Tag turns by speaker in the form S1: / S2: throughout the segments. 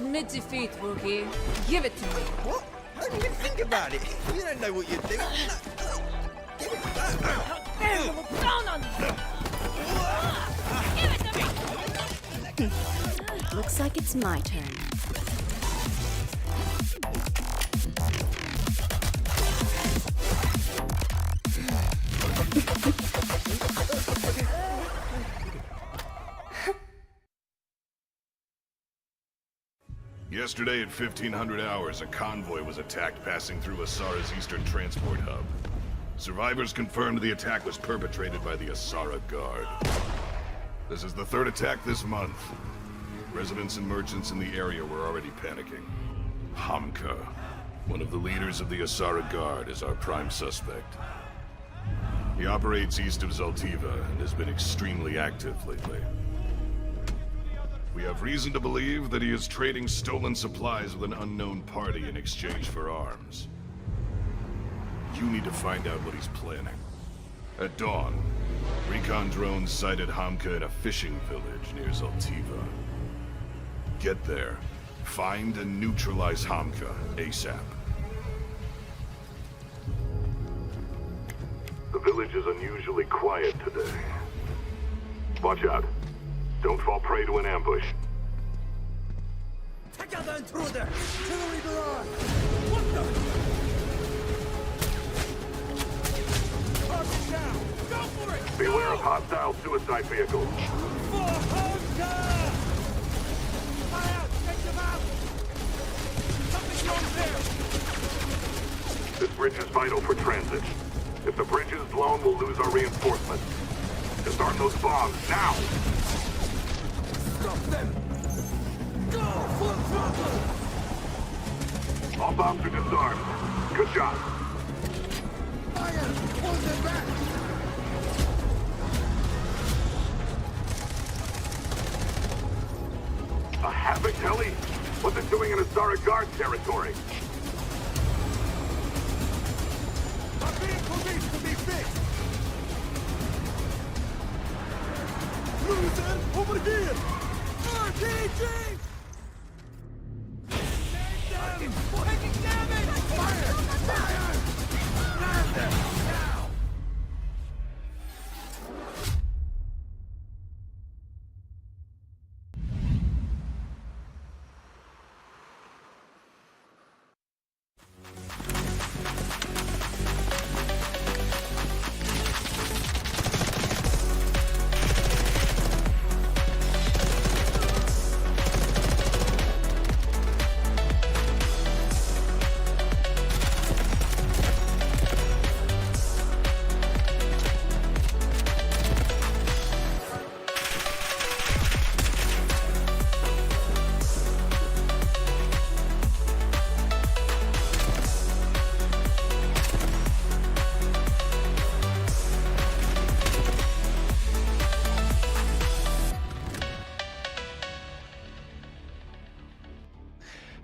S1: admit defeat, Wookie. Give it to me.
S2: What? I didn't even think about it. You don't know what you're doing. Give it back.
S1: How dare you look down on me! Give it to me!
S3: Looks like it's my turn.
S4: Yesterday at 1500 hours, a convoy was attacked passing through Asara's eastern transport hub. Survivors confirmed the attack was perpetrated by the Asara Guard. This is the third attack this month. Residents and merchants in the area were already panicking. Hamka, one of the leaders of the Asara Guard, is our prime suspect. He operates east of Zaltiva and has been extremely active lately. We have reason to believe that he is trading stolen supplies with an unknown party in exchange for arms. You need to find out what he's planning. At dawn, recon drones sighted Hamka in a fishing village near Zaltiva. Get there, find and neutralize Hamka ASAP. The village is unusually quiet today. Watch out. Don't fall prey to an ambush.
S2: Take out the intruder! To the garage! What the? Target down! Go for it!
S4: Beware of hostile suicide vehicles.
S2: For Honka! Fire out! Take them out! Something's wrong there!
S4: This bridge is vital for transit. If the bridge is blown, we'll lose our reinforcements. Disarm those bombs, now!
S2: Stop them! Go! Full throttle!
S4: All bombs are disarmed. Good job.
S2: Fire! Hold them back!
S4: A Havoc heli? What's it doing in Asara Guard territory?
S2: Our vehicle needs to be fixed! Loser! Over here! RPG! Take them! Taking damage! Fire! Fire! Land them! Now!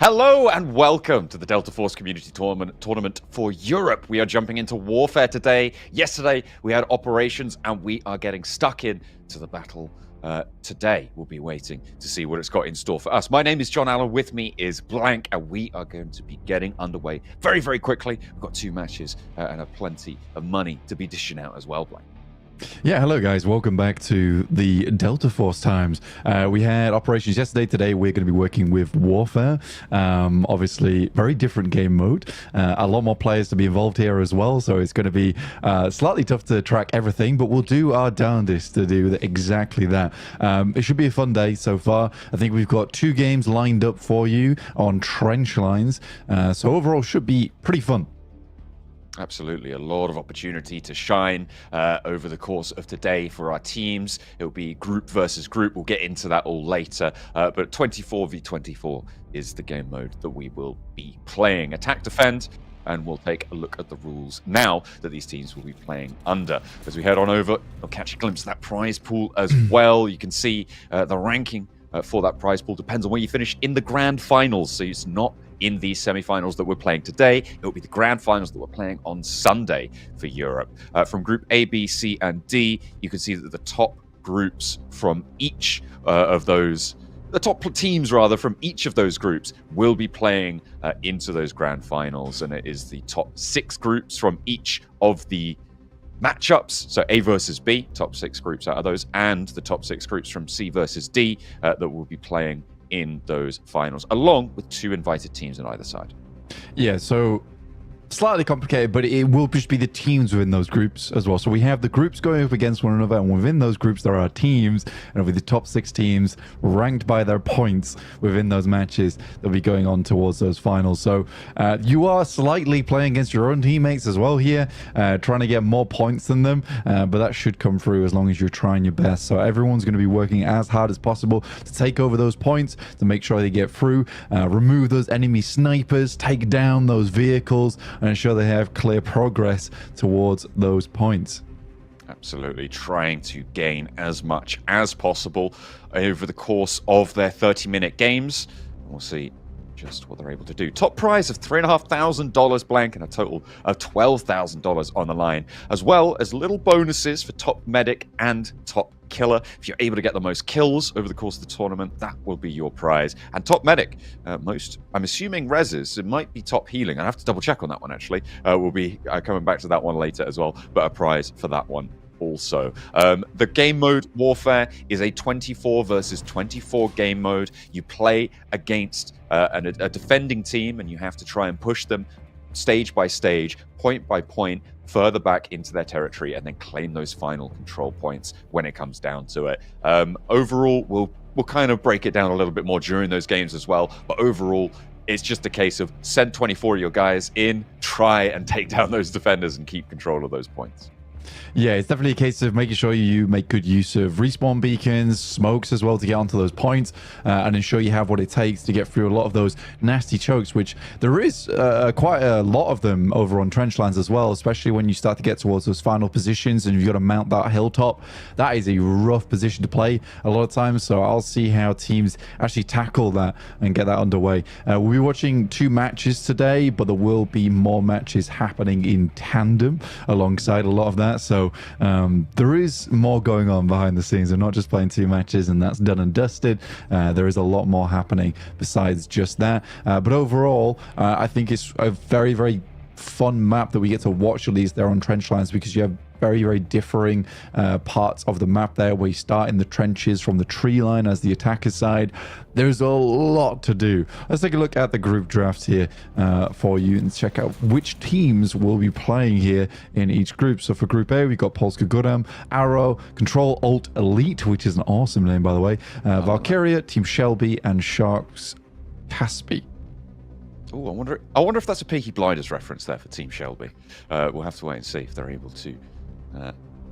S5: Hello and welcome to the Delta Force Community Tournament for Europe. We are jumping into warfare today. Yesterday we had operations and we are getting stuck in to the battle. Today we'll be waiting to see what it's got in store for us. My name is John Allen, with me is Blank, and we are going to be getting underway very, very quickly. We've got 2 matches and plenty of money to be dishing out as well, Blank.
S6: Yeah, hello guys, welcome back to the Delta Force times. We had operations yesterday. Today we're going to be working with Warfare. Obviously very different game mode, a lot more players to be involved here as well, so it's going to be slightly tough to track everything, but we'll do our darndest to do exactly that. It should be a fun day so far. I think we've got 2 games lined up for you on trench lines, so overall should be pretty fun.
S5: Absolutely, a lot of opportunity to shine over the course of today for our teams. It'll be group versus group. We'll get into that all later. But 24v24 is the game mode that we will be playing. Attack, defend, and we'll take a look at the rules now that these teams will be playing under. As we head on over, we'll catch a glimpse of that prize pool as well. You can see the ranking for that prize pool depends on where you finish in the grand finals. So it's not in these semi-finals that we're playing today. It will be the grand finals that we're playing on Sunday for Europe. From Group A, B, C, and D, you can see that the top groups from each of those the top teams rather from each of those groups will be playing into those grand finals, and it is the top 6 groups from each of the matchups. So A versus B, top 6 groups out of those, and the top 6 groups from C versus D that will be playing in those finals, along with 2 invited teams on either side.
S6: Yeah, so slightly complicated, but it will just be the teams within those groups as well. So we have the groups going up against one another, and within those groups there are teams, and it'll be the top 6 teams ranked by their points within those matches that'll be going on towards those finals. So you are slightly playing against your own teammates as well here, trying to get more points than them, but that should come through as long as you're trying your best. So everyone's going to be working as hard as possible to take over those points, to make sure they get through, remove those enemy snipers, take down those vehicles, and ensure they have clear progress towards those points.
S5: Absolutely, trying to gain as much as possible over the course of their 30-minute games. We'll see just what they're able to do. Top prize of $3,500 blank and a total of $12,000 on the line, as well as little bonuses for top medic and top killer. If you're able to get the most kills over the course of the tournament, that will be your prize. And top medic, I'm assuming reses, it might be top healing. I have to double check on that one actually. We'll be coming back to that one later as well, but a prize for that one also. The game mode Warfare is a 24 versus 24 game mode. You play against a defending team, and you have to try and push them stage by stage, point by point, further back into their territory, and then claim those final control points when it comes down to it. Overall, we'll kind of break it down a little bit more during those games as well, but overall, it's just a case of send 24 of your guys in, try and take down those defenders and keep control of those points.
S6: Yeah, it's definitely a case of making sure you make good use of respawn beacons, smokes as well to get onto those points, and ensure you have what it takes to get through a lot of those nasty chokes, which there is quite a lot of them over on Trenchlands as well, especially when you start to get towards those final positions and you've got to mount that hilltop. That is a rough position to play a lot of times, so I'll see how teams actually tackle that and get that underway. We'll be watching 2 matches today, but there will be more matches happening in tandem alongside a lot of that. So there is more going on behind the scenes. We're not just playing 2 matches and that's done and dusted. There is a lot more happening besides just that. But overall, I think it's a very, very fun map that we get to watch, at least there on Trenchlands, because you have very, very differing parts of the map there, where you start in the trenches from the tree line as the attacker side. There's a lot to do. Let's take a look at the group draft here for you and check out which teams will be playing here in each group. So for Group A, we've got Polska, Gurom, Arrow, Ctrl, Alt, Elite, which is an awesome name, by the way, VALKIRIA, Team Shelby, and Sharks, Kaspiy.
S5: Oh, I wonder if that's a Peaky Blinders reference there for Team Shelby. We'll have to wait and see if they're able to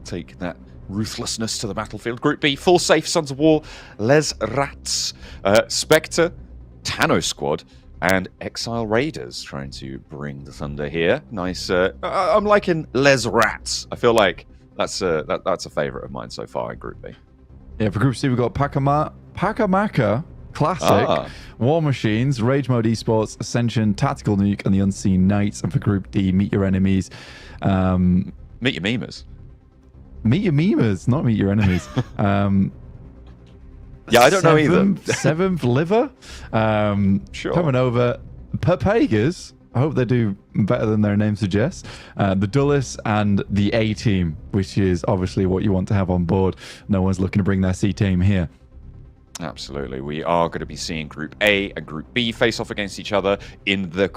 S5: take that ruthlessness to the battlefield. Group B, Full Safe, Sons of War, Les Ratz, SPEKTR, TanoSSquad, and Exile Raiders trying to bring the thunder here. Nice. I'm liking Les Ratz. I feel like that's a favorite of mine so far in Group B.
S6: Yeah, for Group C, we've got Pakamaka, Classic, War Machines, Rage Mode Esports, Ascension, TacticalNuke, and the Unseen Knights. And for Group D, Meet Your Enemies.
S5: Meet Your Memers.
S6: Meet Your Memers, not Meet Your Enemies.
S5: Yeah, I don't know either.
S6: Seventh Liver.
S5: Sure.
S6: Termonova, Pepegas. I hope they do better than their name suggests. The Dullis and the A team, which is obviously what you want to have on board. No one's looking to bring their C team here.
S5: Absolutely. We are going to be seeing Group A and Group B face off against each other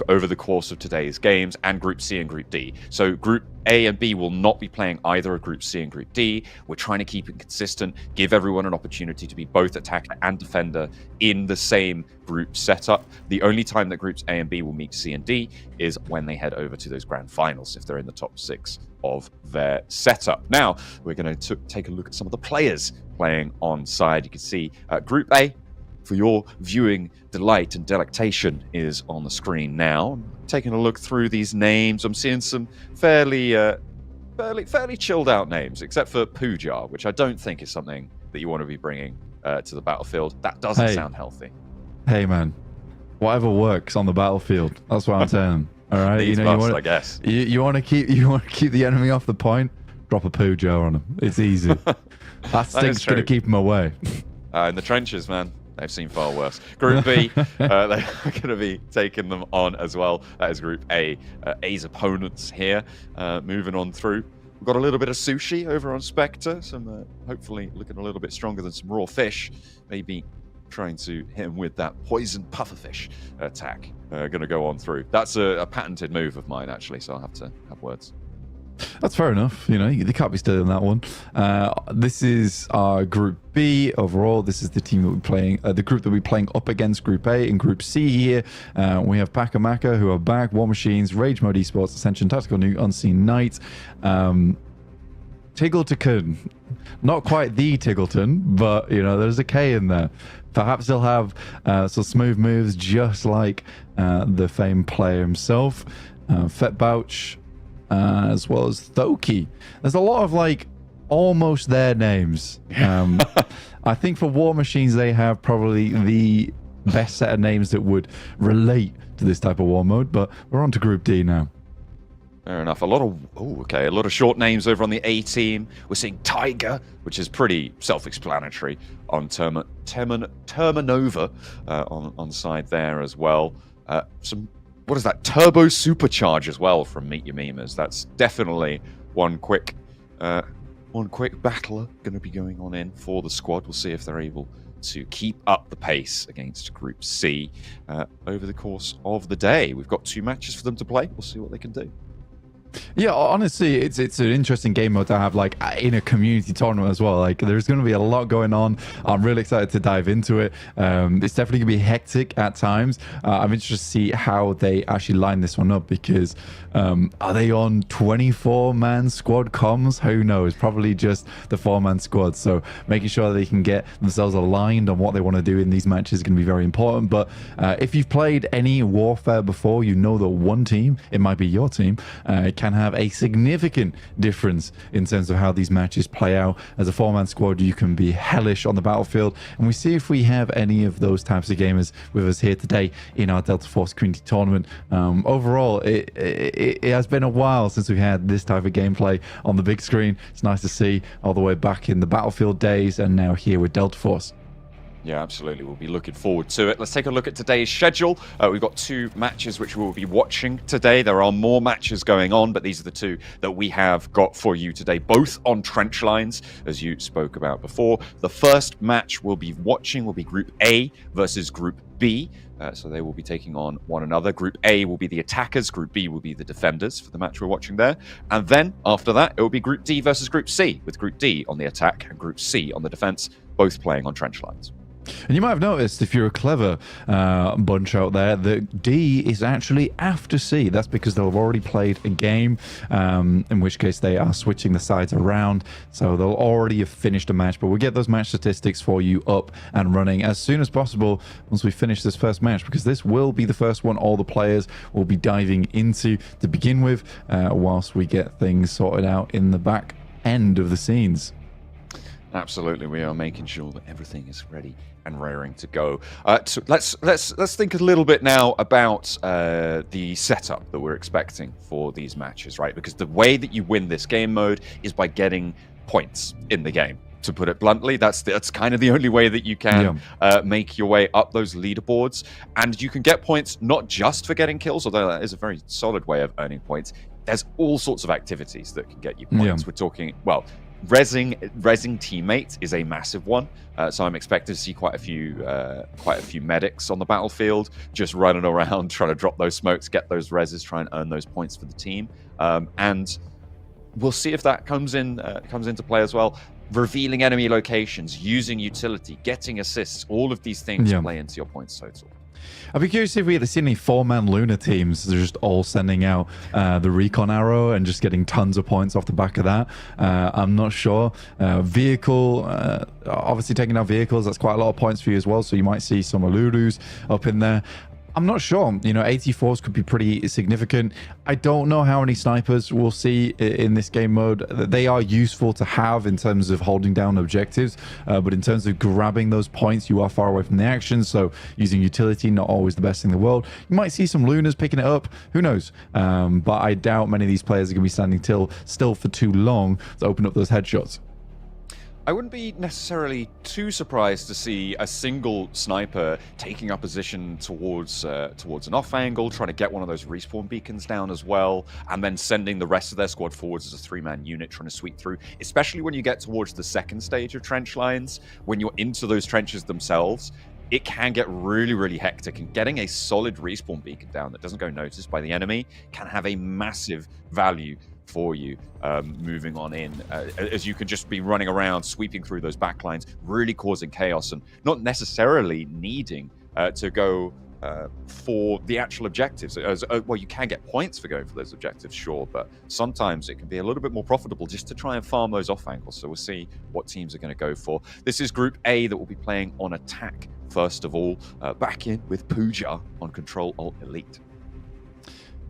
S5: over the course of today's games, and Group C and Group D. So Group A and B will not be playing either a Group C and Group D. We're trying to keep it consistent, give everyone an opportunity to be both attacker and defender in the same group setup. The only time that Groups A and B will meet C and D is when they head over to those grand finals, if they're in the top 6 of their setup. Now, we're going to take a look at some of the players playing on side. You can see Group A, for your viewing delight and delectation, is on the screen now. I'm taking a look through these names. I'm seeing some fairly chilled out names, except for Pujar, which I don't think is something that you want to be bringing to the battlefield. That doesn't sound healthy.
S6: Hey man, whatever works on the battlefield. That's what I'm saying. All right,
S5: you
S6: want,
S5: I guess
S6: you want to keep the enemy off the point. Drop a Pujar on them. It's easy. That stick's going to keep them away.
S5: In the trenches, man. They've seen far worse. Group B, they're going to be taking them on as well. That is Group A. A's opponents here. Moving on through. We've got a little bit of sushi over on SPEKTR. Some hopefully looking a little bit stronger than some raw fish. Maybe trying to hit him with that poison pufferfish attack. Going to go on through. That's a patented move of mine, actually, so I'll have to have words.
S6: That's fair enough. You know, they can't be stealing that one. This is our Group B overall. This is the team that we're playing, the group that we're playing up against Group A. In Group C here, we have Pakamaka, who are back, War Machines, Rage Mode Esports, Ascension, TacticalNuke, Unseen Knight, Tiggleton. Not quite the Tiggleton, but, you know, there's a K in there. Perhaps he'll have some smooth moves just like the famed player himself, Fetbouch, as well as Thoki. There's a lot of like almost their names. I think for War Machines they have probably the best set of names that would relate to this type of war mode, but we're on to Group D now.
S5: Fair enough. A lot of short names over on the A team. We're seeing Tiger, which is pretty self-explanatory, on Termonova on side there as well. What is that? Turbo Supercharge as well from Meet Your Memers. That's definitely one quick battler going to be going on in for the squad. We'll see if they're able to keep up the pace against Group C over the course of the day. We've got 2 matches for them to play. We'll see what they can do.
S6: Yeah, honestly, it's an interesting game mode to have like in a community tournament as well. Like, there's going to be a lot going on. I'm really excited to dive into it. It's definitely going to be hectic at times. I'm interested to see how they actually line this one up, because are they on 24-man squad comms? Who knows? Probably just the 4-man squad. So making sure they can get themselves aligned on what they want to do in these matches is going to be very important. But if you've played any Warfare before, you know that one team, it might be your team, can have a significant difference in terms of how these matches play out. As a 4-man squad, you can be hellish on the battlefield, and we see if we have any of those types of gamers with us here today in our Delta Force community tournament. Overall, it has been a while since we've had this type of gameplay on the big screen. It's nice to see all the way back in the Battlefield days, and now here with Delta Force.
S5: Yeah, absolutely. We'll be looking forward to it. Let's take a look at today's schedule. We've got 2 matches which we'll be watching today. There are more matches going on, but these are the 2 that we have got for you today, both on trench lines, as you spoke about before. The first match we'll be watching will be Group A versus Group B. So they will be taking on one another. Group A will be the attackers. Group B will be the defenders for the match we're watching there. And then after that, it will be Group D versus Group C, with Group D on the attack and Group C on the defense, both playing on trench lines.
S6: And you might have noticed, if you're a clever bunch out there, that D is actually after C. That's because they'll have already played a game, in which case they are switching the sides around. So they'll already have finished a match, but we'll get those match statistics for you up and running as soon as possible once we finish this first match, because this will be the first one all the players will be diving into to begin with, whilst we get things sorted out in the back end of the scenes.
S5: Absolutely, we are making sure that everything is ready and raring to go. So let's think a little bit now about the setup that we're expecting for these matches, right? Because the way that you win this game mode is by getting points in the game. To put it bluntly, that's kind of the only way that you can make your way up those leaderboards. And you can get points not just for getting kills, although that is a very solid way of earning points. There's all sorts of activities that can get you points. We're talking, well, Rezzing teammates is a massive one, so I'm expecting to see quite a few medics on the battlefield, just running around trying to drop those smokes, get those rezzes, try and earn those points for the team, and we'll see if that comes into play as well. Revealing enemy locations, using utility, getting assists, all of these things play into your points total.
S6: I'd be curious if we had seen any 4-man Luna teams. They're just all sending out the recon arrow and just getting tons of points off the back of that. I'm not sure. Vehicle, obviously taking out vehicles, that's quite a lot of points for you as well. So you might see some Alurus up in there. I'm not sure. You know, 84s could be pretty significant. I don't know how many snipers we'll see in this game mode. They are useful to have in terms of holding down objectives, but in terms of grabbing those points, you are far away from the action, so using utility, not always the best thing in the world. You might see some Lunas picking it up. Who knows? But I doubt many of these players are going to be standing still for too long to open up those headshots.
S5: I wouldn't be necessarily too surprised to see a single sniper taking up position towards an off angle, trying to get one of those respawn beacons down as well, and then sending the rest of their squad forwards as a 3-man unit trying to sweep through, especially when you get towards the second stage of trench lines, when you're into those trenches themselves. It can get really, really hectic, and getting a solid respawn beacon down that doesn't go noticed by the enemy can have a massive value for you moving on in, as you can just be running around, sweeping through those backlines, really causing chaos, and not necessarily needing to go for the actual objectives. Well, you can get points for going for those objectives, sure, but sometimes it can be a little bit more profitable just to try and farm those off angles. So we'll see what teams are going to go for. This is Group A that will be playing on attack first of all, back in with Puja on Control Alt Elite.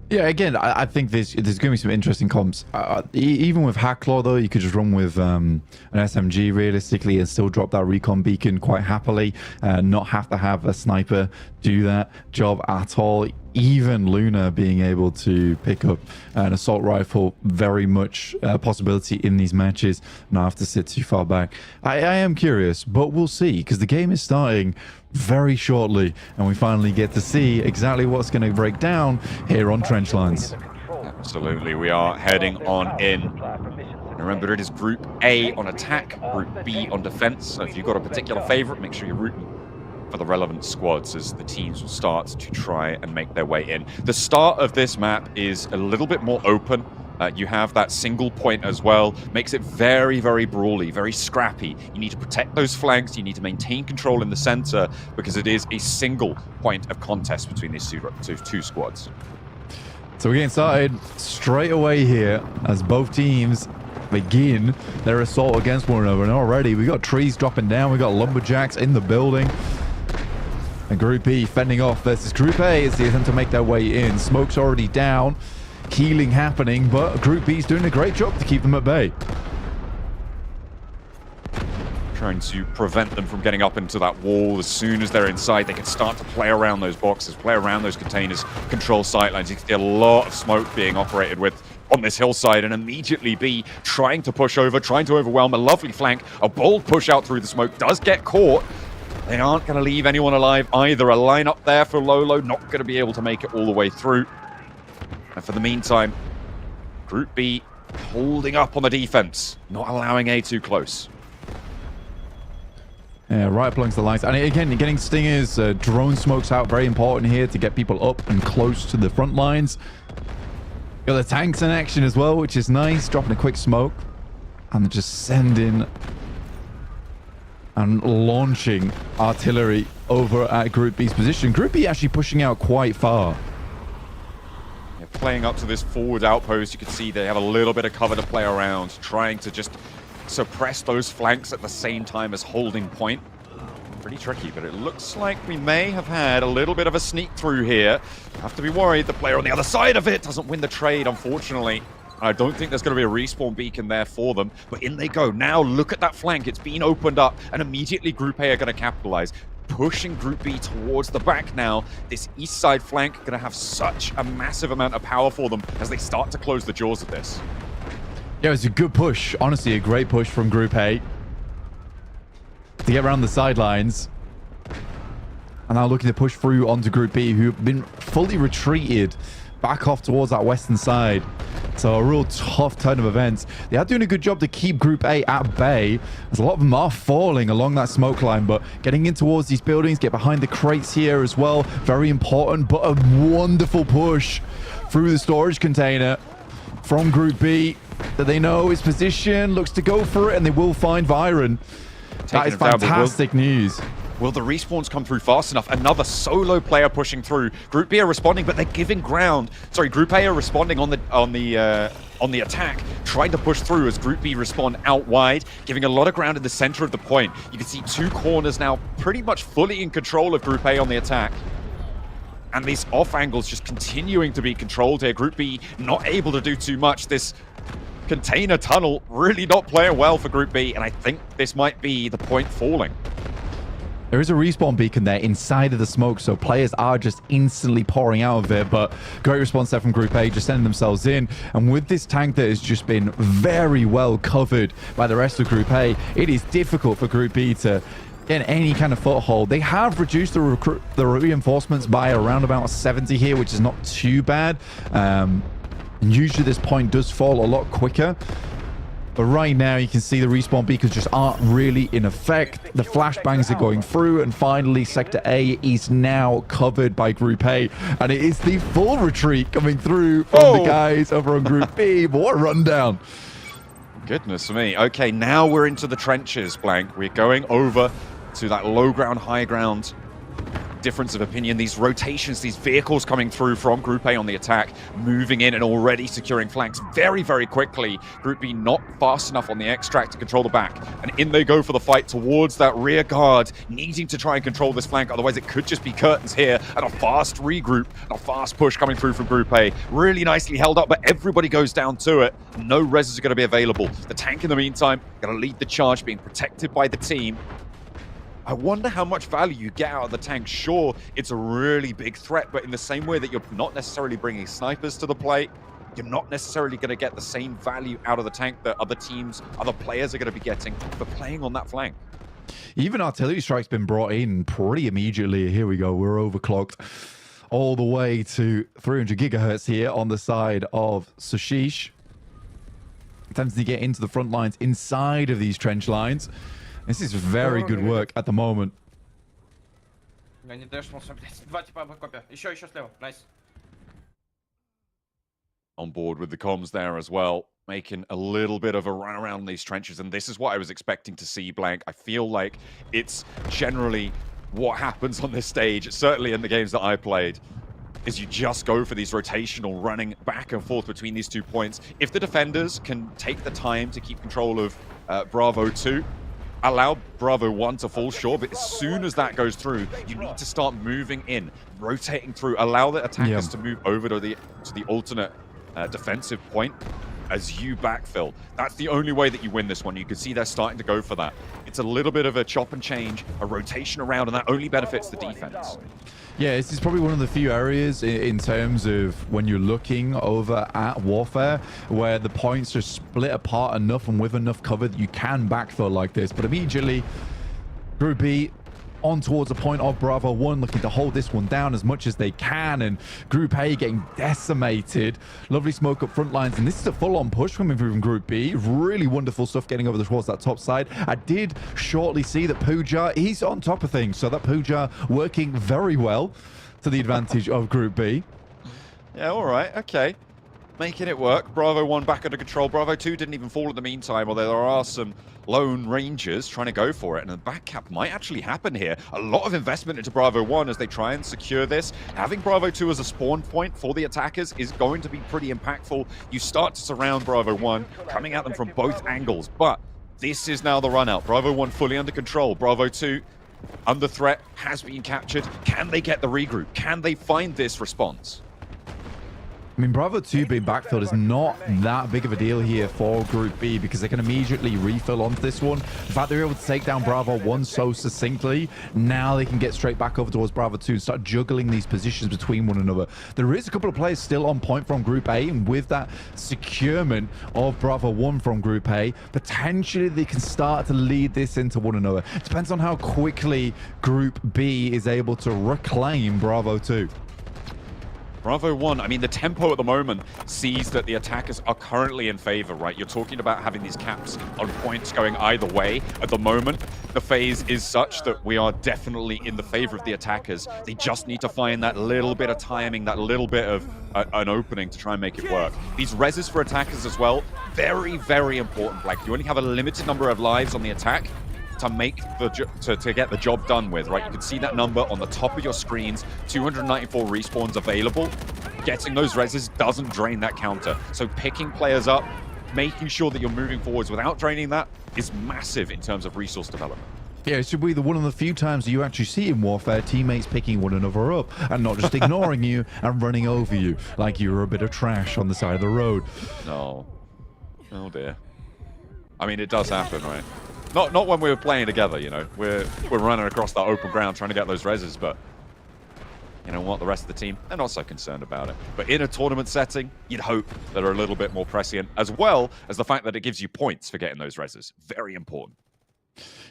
S6: Yeah, again, I think there's going to be some interesting comps. Even with Hacklaw, though, you could just run with an SMG realistically and still drop that recon beacon quite happily, not have to have a sniper do that job at all. Even Luna being able to pick up an assault rifle, very much a possibility in these matches, not have to sit too far back. I am curious, but we'll see, because the game is starting very shortly, and we finally get to see exactly what's going to break down here on Trench Lines.
S5: Absolutely, we are heading on in. And remember, it is Group A on attack, Group B on defense. So if you've got a particular favorite, make sure you're rooting for the relevant squads as the teams will start to try and make their way in. The start of this map is a little bit more open. You have that single point as well. Makes it very, very brawly, very scrappy. You need to protect those flanks. You need to maintain control in the center because it is a single point of contest between these two squads.
S6: So we're getting started straight away here as both teams begin their assault against one another. And already we got trees dropping down. We got lumberjacks in the building. And Group B fending off versus Group A as they attempt to make their way in. Smoke's already down. Healing happening, but Group B's doing a great job to keep them at bay.
S5: Trying to prevent them from getting up into that wall. As soon as they're inside, they can start to play around those boxes, play around those containers, control sightlines. You can see a lot of smoke being operated with on this hillside, and immediately B trying to push over, trying to overwhelm a lovely flank. A bold push out through the smoke does get caught. They aren't going to leave anyone alive either. A line up there for Lolo, not going to be able to make it all the way through. And for the meantime, Group B holding up on the defense, not allowing A too close.
S6: Yeah, right belongs to the lines. And again, getting stingers, drone smokes out, very important here to get people up and close to the front lines. Got the tanks in action as well, which is nice. Dropping a quick smoke. And they're just sending and launching artillery over at Group B's position. Group B actually pushing out quite far.
S5: Playing up to this forward outpost, you can see they have a little bit of cover to play around, trying to just suppress those flanks at the same time as holding point. Pretty tricky, but it looks like we may have had a little bit of a sneak through here. Have to be worried the player on the other side of it doesn't win the trade, unfortunately. I don't think there's going to be a respawn beacon there for them, but in they go. Now look at that flank, it's been opened up, and immediately Group A are going to capitalize. Pushing Group B towards the back now. This east side flank going to have such a massive amount of power for them as they start to close the jaws of this.
S6: Yeah, it's a good push. Honestly, a great push from Group A to get around the sidelines. And now looking to push through onto Group B, who have been fully retreated back off towards that western side. So a real tough turn of events. They are doing a good job to keep Group A at bay, as a lot of them are falling along that smoke line, but getting in towards these buildings, get behind the crates here as well. Very important, but a wonderful push through the storage container from Group B that they know is positioned, looks to go for it, and they will find Viren. That is fantastic news.
S5: Will the respawns come through fast enough? Another solo player pushing through. Group B are responding, but they're giving ground. Sorry, Group A are responding on the attack, trying to push through as Group B respond out wide, giving a lot of ground in the center of the point. You can see two corners now pretty much fully in control of Group A on the attack. And these off angles just continuing to be controlled here. Group B not able to do too much. This container tunnel really not playing well for Group B, and I think this might be the point falling.
S6: There is a respawn beacon there inside of the smoke, so players are just instantly pouring out of it, but great response there from Group A, just sending themselves in. And with this tank that has just been very well covered by the rest of Group A, it is difficult for Group B to get any kind of foothold. They have reduced the reinforcements by around about 70 here, which is not too bad. Usually this point does fall a lot quicker. But right now, you can see the respawn beacons just aren't really in effect. The flashbangs are going through, and finally, Sector A is now covered by Group A. And it is the full retreat coming through from the guys over on Group B. But what a rundown.
S5: Goodness me. Okay, now we're into the trenches, Blank. We're going over to that low ground, high ground difference of opinion. These rotations, these vehicles coming through from Group A on the attack, moving in and already securing flanks very, very quickly. Group B not fast enough on the extract to control the back. And in they go for the fight towards that rear guard, needing to try and control this flank. Otherwise, it could just be curtains here. And a fast regroup, and a fast push coming through from Group A. Really nicely held up, but everybody goes down to it. No reses are going to be available. The tank, in the meantime, going to lead the charge, being protected by the team. I wonder how much value you get out of the tank. Sure, it's a really big threat, but in the same way that you're not necessarily bringing snipers to the plate, you're not necessarily going to get the same value out of the tank that other teams, other players are going to be getting for playing on that flank.
S6: Even artillery strike's been brought in pretty immediately. Here we go. We're overclocked all the way to 300 gigahertz here on the side of Sushish. Attempting to get into the front lines inside of these trench lines. This is very good work at the moment.
S5: On board with the comms there as well, making a little bit of a run around these trenches, and this is what I was expecting to see, Blank. I feel like it's generally what happens on this stage, certainly in the games that I played, is you just go for these rotational running back and forth between these 2 points. If the defenders can take the time to keep control of Bravo 2, allow Bravo 1 to fall short, but as soon as that goes through, you need to start moving in, rotating through, allow the attackers to move over to the alternate defensive point as you backfill. That's the only way that you win this one. You can see they're starting to go for that. It's a little bit of a chop and change, a rotation around, and that only benefits the defense.
S6: Yeah, this is probably one of the few areas in terms of when you're looking over at Warfare where the points are split apart enough and with enough cover that you can backfill like this. But immediately, Group B on towards the point of Bravo 1, looking to hold this one down as much as they can, and Group A getting decimated. Lovely smoke up front lines, and this is a full-on push coming through from Group B. Really wonderful stuff getting over towards that top side. I did shortly see that Puja, he's on top of things, so that Puja working very well to the advantage of Group B.
S5: Yeah, all right, okay. Making it work. Bravo 1 back under control. Bravo 2 didn't even fall in the meantime, although there are some lone rangers trying to go for it, and the back cap might actually happen here. A lot of investment into Bravo 1 as they try and secure this. Having Bravo 2 as a spawn point for the attackers is going to be pretty impactful. You start to surround Bravo 1, coming at them from both angles, but this is now the run out. Bravo 1 fully under control. Bravo 2 under threat, has been captured. Can they get the regroup? Can they find this response?
S6: I mean, Bravo 2 being backfilled is not that big of a deal here for Group B because they can immediately refill onto this one. The fact they're able to take down Bravo 1 so succinctly, now they can get straight back over towards Bravo 2 and start juggling these positions between one another. There is a couple of players still on point from Group A, and with that securement of Bravo 1 from Group A, potentially they can start to lead this into one another. It depends on how quickly Group B is able to reclaim Bravo 2.
S5: Bravo 1, I mean, the tempo at the moment sees that the attackers are currently in favor, right? You're talking about having these caps on points going either way. At the moment, the phase is such that we are definitely in the favor of the attackers. They just need to find that little bit of timing, that little bit of an opening to try and make it work. These reses for attackers as well, very, very important. Like, you only have a limited number of lives on the attack to make to get the job done with, right? You can see that number on the top of your screens, 294 respawns available. Getting those reses doesn't drain that counter. So picking players up, making sure that you're moving forwards without draining that is massive in terms of resource development.
S6: Yeah, it should be one of the few times you actually see in Warfare teammates picking one another up and not just ignoring you and running over you like you were a bit of trash on the side of the road.
S5: No. Oh dear. I mean, it does happen, right? Not when we were playing together, you know. We're running across that open ground trying to get those reses, but you know what, the rest of the team, they're not so concerned about it. But in a tournament setting, you'd hope that are a little bit more prescient, as well as the fact that it gives you points for getting those reses. Very important.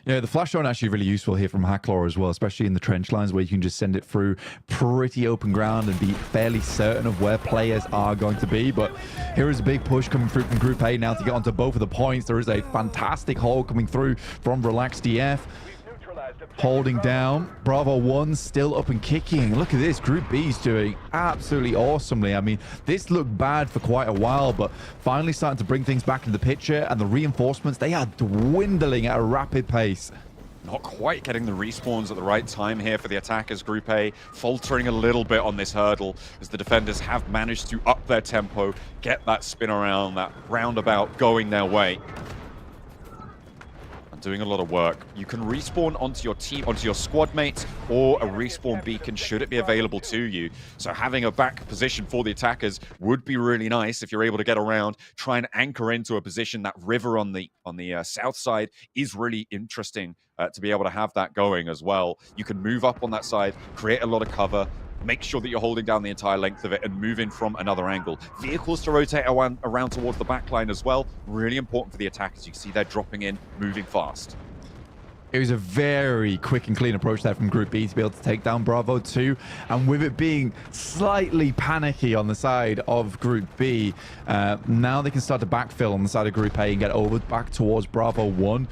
S6: Yeah, the flash zone actually really useful here from Hacklaw as well, especially in the trench lines where you can just send it through pretty open ground and be fairly certain of where players are going to be. But here is a big push coming through from Group A now to get onto both of the points. There is a fantastic hold coming through from Relaxed DF. Holding down. Bravo 1 still up and kicking. Look at this. Group B's doing absolutely awesomely. I mean, this looked bad for quite a while, but finally starting to bring things back into the picture. And the reinforcements, they are dwindling at a rapid pace.
S5: Not quite getting the respawns at the right time here for the attackers. Group A faltering a little bit on this hurdle as the defenders have managed to up their tempo, get that spin around, that roundabout going their way. Doing a lot of work. You can respawn onto your team, onto your squad mates, or a respawn beacon should it be available to you. So having a back position for the attackers would be really nice if you're able to get around, try and anchor into a position. That river on the south side is really interesting to be able to have that going as well. You can move up on that side, create a lot of cover, make sure that you're holding down the entire length of it and move in from another angle. Vehicles to rotate around towards the back line as well. Really important for the attackers. You can see they're dropping in, moving fast.
S6: It was a very quick and clean approach there from Group B to be able to take down Bravo 2. And with it being slightly panicky on the side of Group B, now they can start to backfill on the side of Group A and get over back towards Bravo 1.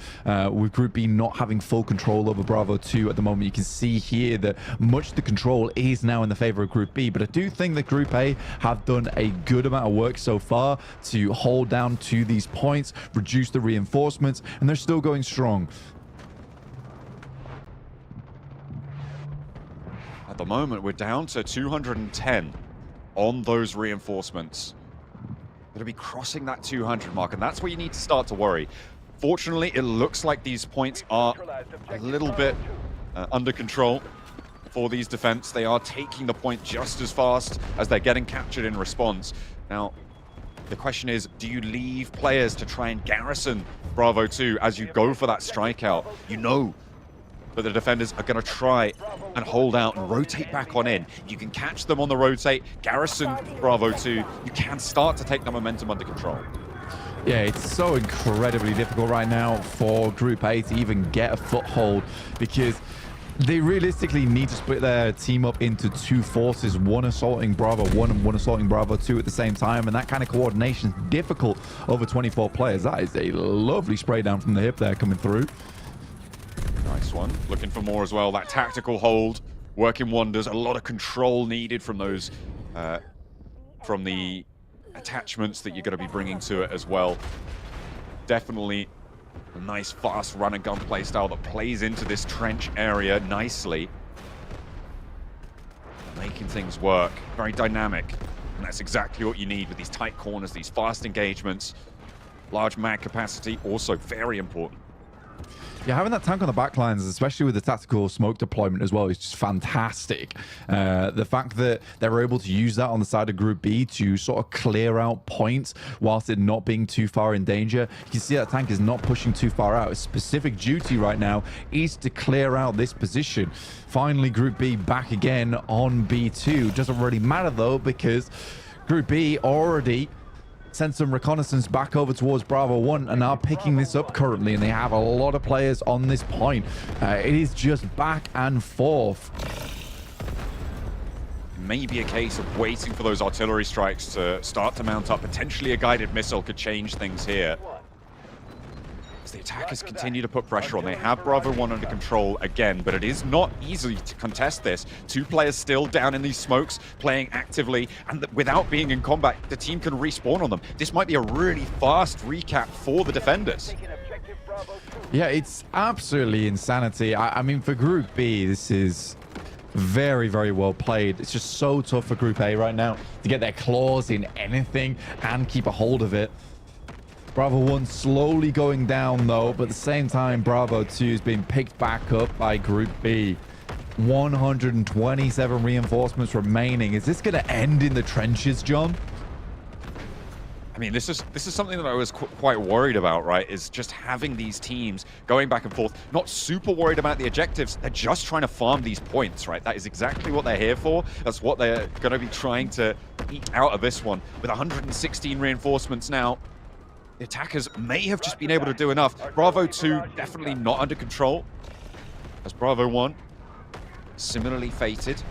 S6: With Group B not having full control over Bravo 2 at the moment, you can see here that much of the control is now in the favor of Group B. But I do think that Group A have done a good amount of work so far to hold down to these points, reduce the reinforcements, and they're still going strong.
S5: At the moment, we're down to 210 on those reinforcements. Going to be crossing that 200 mark, and that's where you need to start to worry. Fortunately, it looks like these points are a little bit under control for these defense. They are taking the point just as fast as they're getting captured in response. Now, the question is, do you leave players to try and garrison Bravo 2 as you go for that strikeout? You know that the defenders are going to try and hold out and rotate back on in. You can catch them on the rotate, garrison Bravo 2. You can start to take the momentum under control.
S6: Yeah, it's so incredibly difficult right now for Group A to even get a foothold because they realistically need to split their team up into two forces, one assaulting Bravo 1 and one assaulting Bravo 2 at the same time, and that kind of coordination is difficult over 24 players. That is a lovely spray down from the hip there coming through.
S5: Nice one. Looking for more as well. That tactical hold working wonders. A lot of control needed from those, from the attachments that you're going to be bringing to it as well. Definitely a nice fast run and gun play style that plays into this trench area nicely. Making things work. Very dynamic. And that's exactly what you need with these tight corners, these fast engagements. Large mag capacity, also very important.
S6: Yeah, having that tank on the back lines, especially with the tactical smoke deployment as well, is just fantastic. The fact that they're able to use that on the side of Group B to sort of clear out points whilst it not being too far in danger. You can see that tank is not pushing too far out. Its specific duty right now is to clear out this position. Finally, Group B back again on B2. Doesn't really matter though, because Group B already sent some reconnaissance back over towards Bravo 1 and are picking this up currently, and they have a lot of players on this point. It is just back and forth.
S5: Maybe a case of waiting for those artillery strikes to start to mount up. Potentially a guided missile could change things here. As the attackers continue to put pressure on, they have Bravo 1 under control again, but it is not easy to contest this. Two players still down in these smokes, playing actively, and without being in combat, the team can respawn on them. This might be a really fast recap for the defenders.
S6: Yeah, it's absolutely insanity. I mean, for Group B, this is very, very well played. It's just so tough for Group A right now to get their claws in anything and keep a hold of it. Bravo 1 slowly going down though, but at the same time, Bravo 2 is being picked back up by Group B. 127 reinforcements remaining. Is this going to end in the trenches, John?
S5: I mean, this is something that I was quite worried about, right? Is just having these teams going back and forth, not super worried about the objectives. They're just trying to farm these points, right? That is exactly what they're here for. That's what they're going to be trying to eke out of this one. With 116 reinforcements now, the attackers may have just been able to do enough. Bravo 2 definitely not under control, as Bravo 1 similarly fated.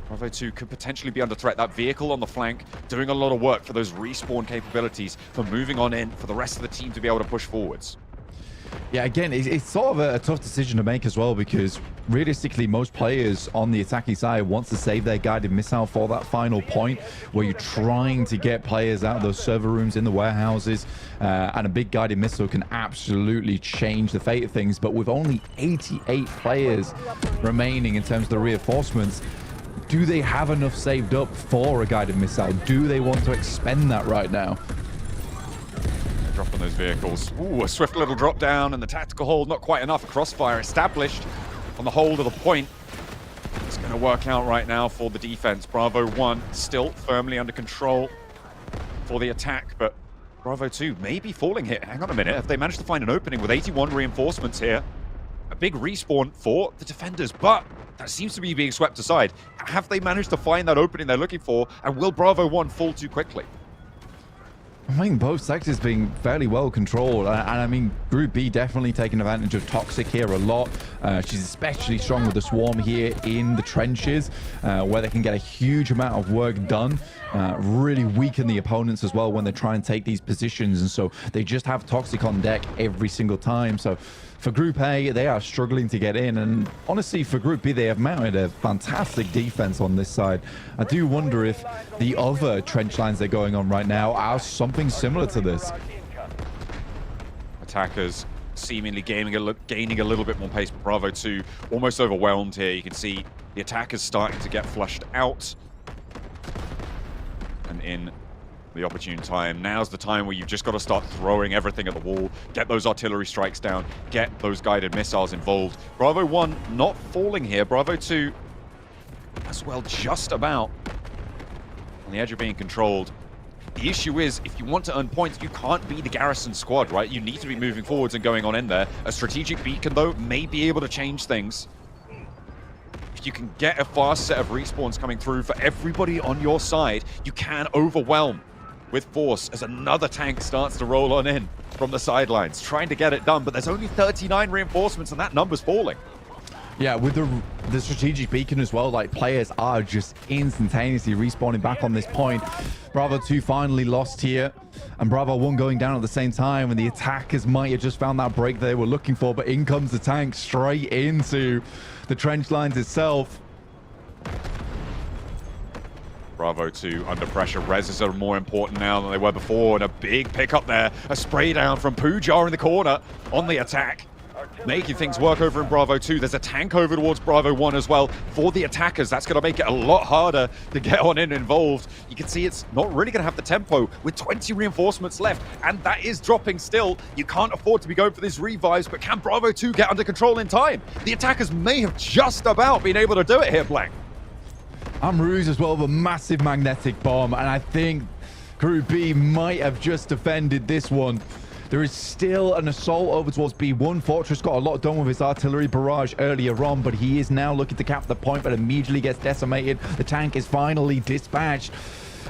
S5: Bravo 2 could potentially be under threat. That vehicle on the flank doing a lot of work for those respawn capabilities, for moving on in, for the rest of the team to be able to push forwards.
S6: Yeah, again, it's sort of a tough decision to make as well, because realistically, most players on the attacking side wants to save their guided missile for that final point where you're trying to get players out of those server rooms in the warehouses, and a big guided missile can absolutely change the fate of things. But with only 88 players remaining in terms of the reinforcements, do they have enough saved up for a guided missile? Do they want to expend that right now?
S5: Dropping those vehicles. Ooh, a swift little drop down, and the tactical hold not quite enough. Crossfire established on the hold of the point. It's going to work out right now for the defense. Bravo 1 still firmly under control for the attack, but Bravo 2 may be falling here. Hang on a minute. Have they managed to find an opening with 81 reinforcements here? A big respawn for the defenders, but that seems to be being swept aside. Have they managed to find that opening they're looking for, and will Bravo 1 fall too quickly?
S6: I think both sectors being fairly well controlled, and I mean, Group B definitely taking advantage of Toxic here a lot. She's especially strong with the Swarm here in the trenches, where they can get a huge amount of work done, really weaken the opponents as well when they try and take these positions, and so they just have Toxic on deck every single time. So for Group A, they are struggling to get in, and honestly, for Group B, they have mounted a fantastic defense on this side. I do wonder if the other trench lines they're going on right now are something similar to this.
S5: Attackers seemingly gaining a little bit more pace, but Bravo 2 almost overwhelmed here. You can see the attackers starting to get flushed out. And in the opportune time, now's the time where you've just got to start throwing everything at the wall, get those artillery strikes down, get those guided missiles involved. Bravo 1 not falling here. Bravo 2 as well, just about on the edge of being controlled. The issue is, if you want to earn points, you can't be the garrison squad, right? You need to be moving forwards and going on in there. A strategic beacon, though, may be able to change things. If you can get a fast set of respawns coming through for everybody on your side, you can overwhelm with force as another tank starts to roll on in from the sidelines, trying to get it done. But there's only 39 reinforcements, and that number's falling.
S6: Yeah, with the strategic beacon as well, like, players are just instantaneously respawning back on this point. Bravo 2 finally lost here, and Bravo 1 going down at the same time, and the attackers might have just found that break they were looking for, but in comes the tank straight into the trench lines itself.
S5: Bravo 2 under pressure. Reses are more important now than they were before, and a big pickup there. A spray down from Pujar in the corner on the attack, making things work over in Bravo 2. There's a tank over towards Bravo 1 as well for the attackers. That's going to make it a lot harder to get on in involved. You can see it's not really going to have the tempo with 20 reinforcements left, and that is dropping still. You can't afford to be going for these revives, but can Bravo 2 get under control in time? The attackers may have just about been able to do it here, Blank.
S6: Amruz as well with a massive magnetic bomb, and I think Group B might have just defended this one. There is still an assault over towards B1. Fortress got a lot done with his artillery barrage earlier on, but he is now looking to cap the point, but immediately gets decimated. The tank is finally dispatched,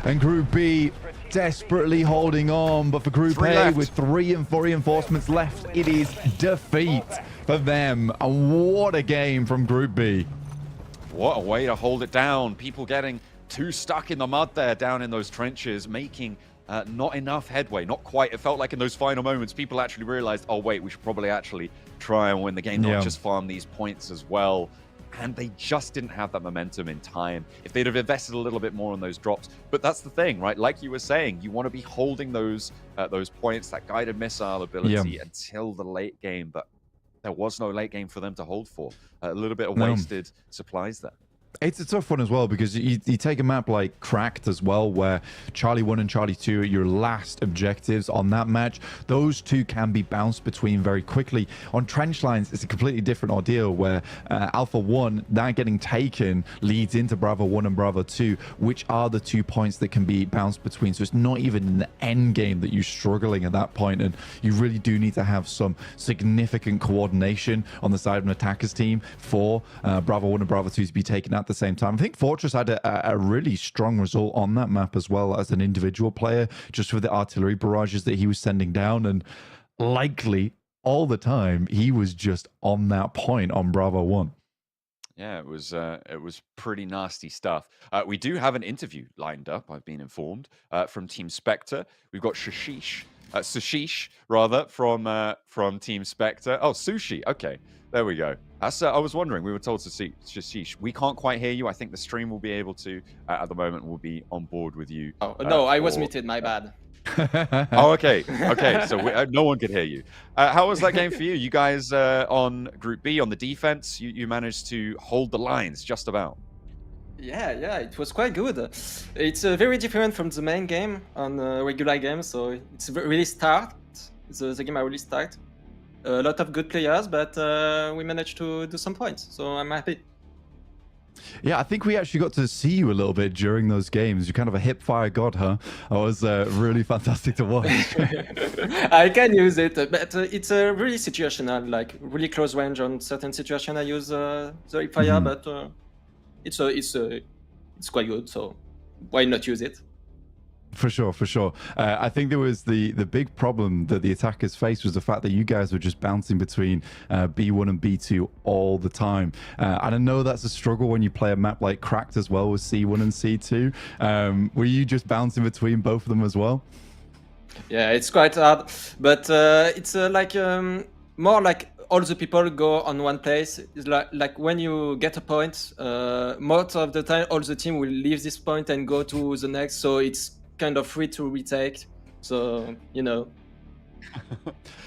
S6: and Group B desperately holding on. But for Group A, with 3 and 4 reinforcements left, it is defeat for them. And what a game from Group B.
S5: What a way to hold it down. People getting too stuck in the mud there down in those trenches, making not enough headway. Not quite. It felt like in those final moments, people actually realized, oh, wait, we should probably actually try and win the game, not just farm these points as well. And they just didn't have that momentum in time. If they'd have invested a little bit more on those drops. But that's the thing, right? Like you were saying, you want to be holding those points, that guided missile ability until the late game. But there was no late game for them to hold for. A little bit of wasted supplies there.
S6: It's a tough one as well because you take a map like Cracked as well, where Charlie 1 and Charlie 2 are your last objectives on that match. Those two can be bounced between very quickly. On Trench Lines, it's a completely different ordeal where Alpha 1, that getting taken leads into Bravo 1 and Bravo 2, which are the 2 points that can be bounced between. So it's not even in the end game that you're struggling at that point, and you really do need to have some significant coordination on the side of an attacker's team for Bravo 1 and Bravo 2 to be taken at the same time. I think Fortress had a really strong result on that map as well as an individual player, just with the artillery barrages that he was sending down, and likely all the time he was just on that point on Bravo 1.
S5: Yeah, it was pretty nasty stuff. We do have an interview lined up, I've been informed, from Team SPEKTR. We've got Sushish rather from Team SPEKTR. Oh, Sushi. Okay, there we go. I was wondering. We were told to see Sushish. We can't quite hear you. I think the stream will be able to. At the moment, we'll be on board with you.
S7: Oh no, I was muted. My bad.
S5: Oh, okay. Okay, so no one could hear you. How was that game for you? You guys on Group B on the defense, you managed to hold the lines just about.
S7: Yeah, it was quite good. It's very different from the main game on regular game, so it's really start. The game I really start. A lot of good players, but we managed to do some points, so I'm happy.
S6: Yeah, I think we actually got to see you a little bit during those games. You're kind of a hip fire god, huh? That was really fantastic to watch.
S7: I can use it, but it's really situational, like really close range on certain situation. I use the hip fire, but it's quite good, so why not use it?
S6: For sure, for sure. I think there was the big problem that the attackers faced was the fact that you guys were just bouncing between B1 and B2 all the time. And I know that's a struggle when you play a map like Cracked as well with C1 and C2. Were you just bouncing between both of them as well?
S7: Yeah, it's quite hard, but it's like more like all the people go on one place. It's like when you get a point, most of the time all the team will leave this point and go to the next, so it's kind of free to retake, so you know.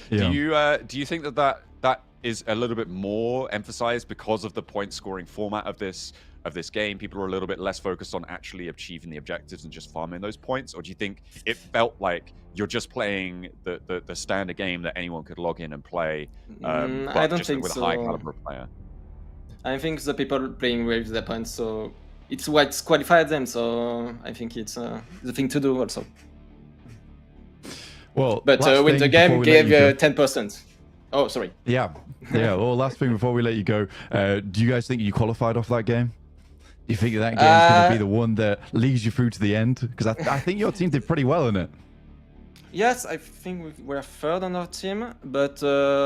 S6: Yeah.
S5: Do you think that is a little bit more emphasized because of the point scoring format of this game? People are a little bit less focused on actually achieving the objectives and just farming those points, or do you think it felt like you're just playing the standard game that anyone could log in and play,
S7: I don't
S5: just
S7: think
S5: with
S7: so.
S5: a high caliber player?
S7: I think the people playing with the points, so it's what's qualified them, so I think it's the thing to do also.
S6: Well,
S7: but win the game gave 10%. Oh, sorry.
S6: Yeah. Well, last thing before we let you go, do you guys think you qualified off that game? Do you think that game's going to be the one that leads you through to the end? Because I think your team did pretty well in it.
S7: Yes, I think we're third on our team, but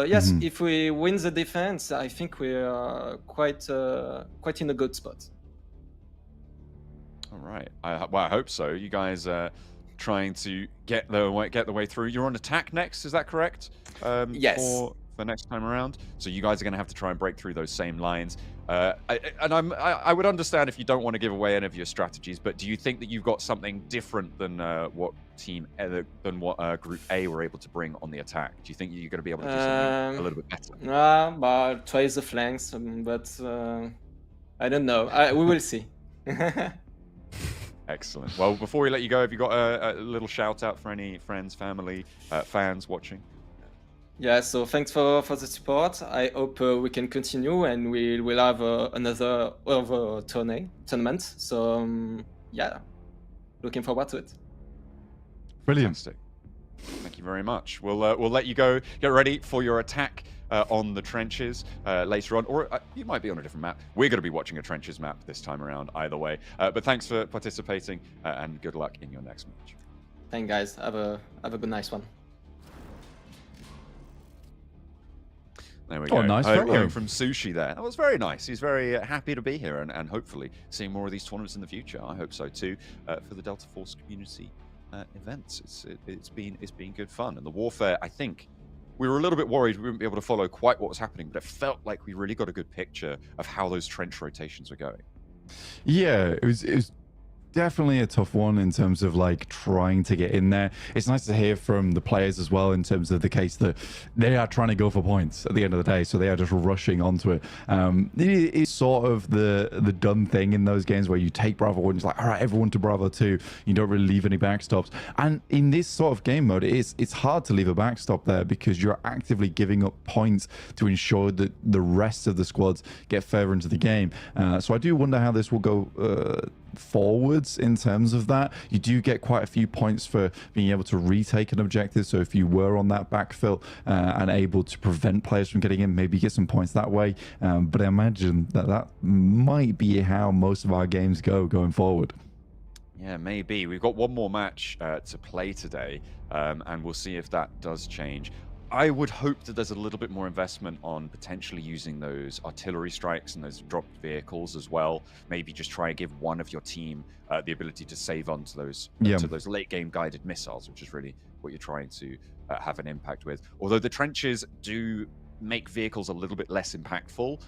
S7: yes, if we win the defense, I think we're quite in a good spot.
S5: All right. I hope so. You guys are trying to get the way through. You're on attack next, is that correct?
S7: Yes.
S5: For next time around. So you guys are going to have to try and break through those same lines. I would understand if you don't want to give away any of your strategies, but do you think that you've got something different than what Group A were able to bring on the attack? Do you think you're going to be able to do something a little bit better?
S7: But try the flanks, but I don't know. We will see.
S5: Excellent. Well, before we let you go, have you got a little shout out for any friends, family, fans watching?
S7: Yeah, so thanks for the support. I hope we can continue and we'll have another tournament. So yeah, looking forward to it.
S6: Brilliant.
S5: Fantastic. Thank you very much. We'll let you go. Get ready for your attack on the trenches later on, or you might be on a different map. We're going to be watching a trenches map this time around either way. But thanks for participating and good luck in your next match.
S7: Thanks, guys. Have a good nice one.
S5: There we go.
S6: Nice
S5: hearing from Sushi there. That was very nice. He's very happy to be here and hopefully seeing more of these tournaments in the future. I hope so too for the Delta Force community events. It's been good fun. And the warfare, I think, we were a little bit worried we wouldn't be able to follow quite what was happening, but it felt like we really got a good picture of how those trench rotations were going.
S6: Yeah, it was definitely a tough one in terms of like trying to get in there. It's nice to hear from the players as well in terms of the case that they are trying to go for points at the end of the day, so they are just rushing onto it. It is sort of the done thing in those games where you take Bravo 1, it's like, all right, everyone to Bravo 2. You don't really leave any backstops. And in this sort of game mode, it's hard to leave a backstop there because you're actively giving up points to ensure that the rest of the squads get further into the game. So I do wonder how this will go forwards in terms of that. You do get quite a few points for being able to retake an objective, so if you were on that backfill and able to prevent players from getting in, maybe get some points that way. But I imagine that might be how most of our games go going forward.
S5: Yeah, maybe. We've got one more match to play today, and we'll see if that does change. I would hope that there's a little bit more investment on potentially using those artillery strikes and those dropped vehicles as well. Maybe just try and give one of your team the ability to save onto those to those late game guided missiles, which is really what you're trying to have an impact with. Although the trenches do make vehicles a little bit less impactful.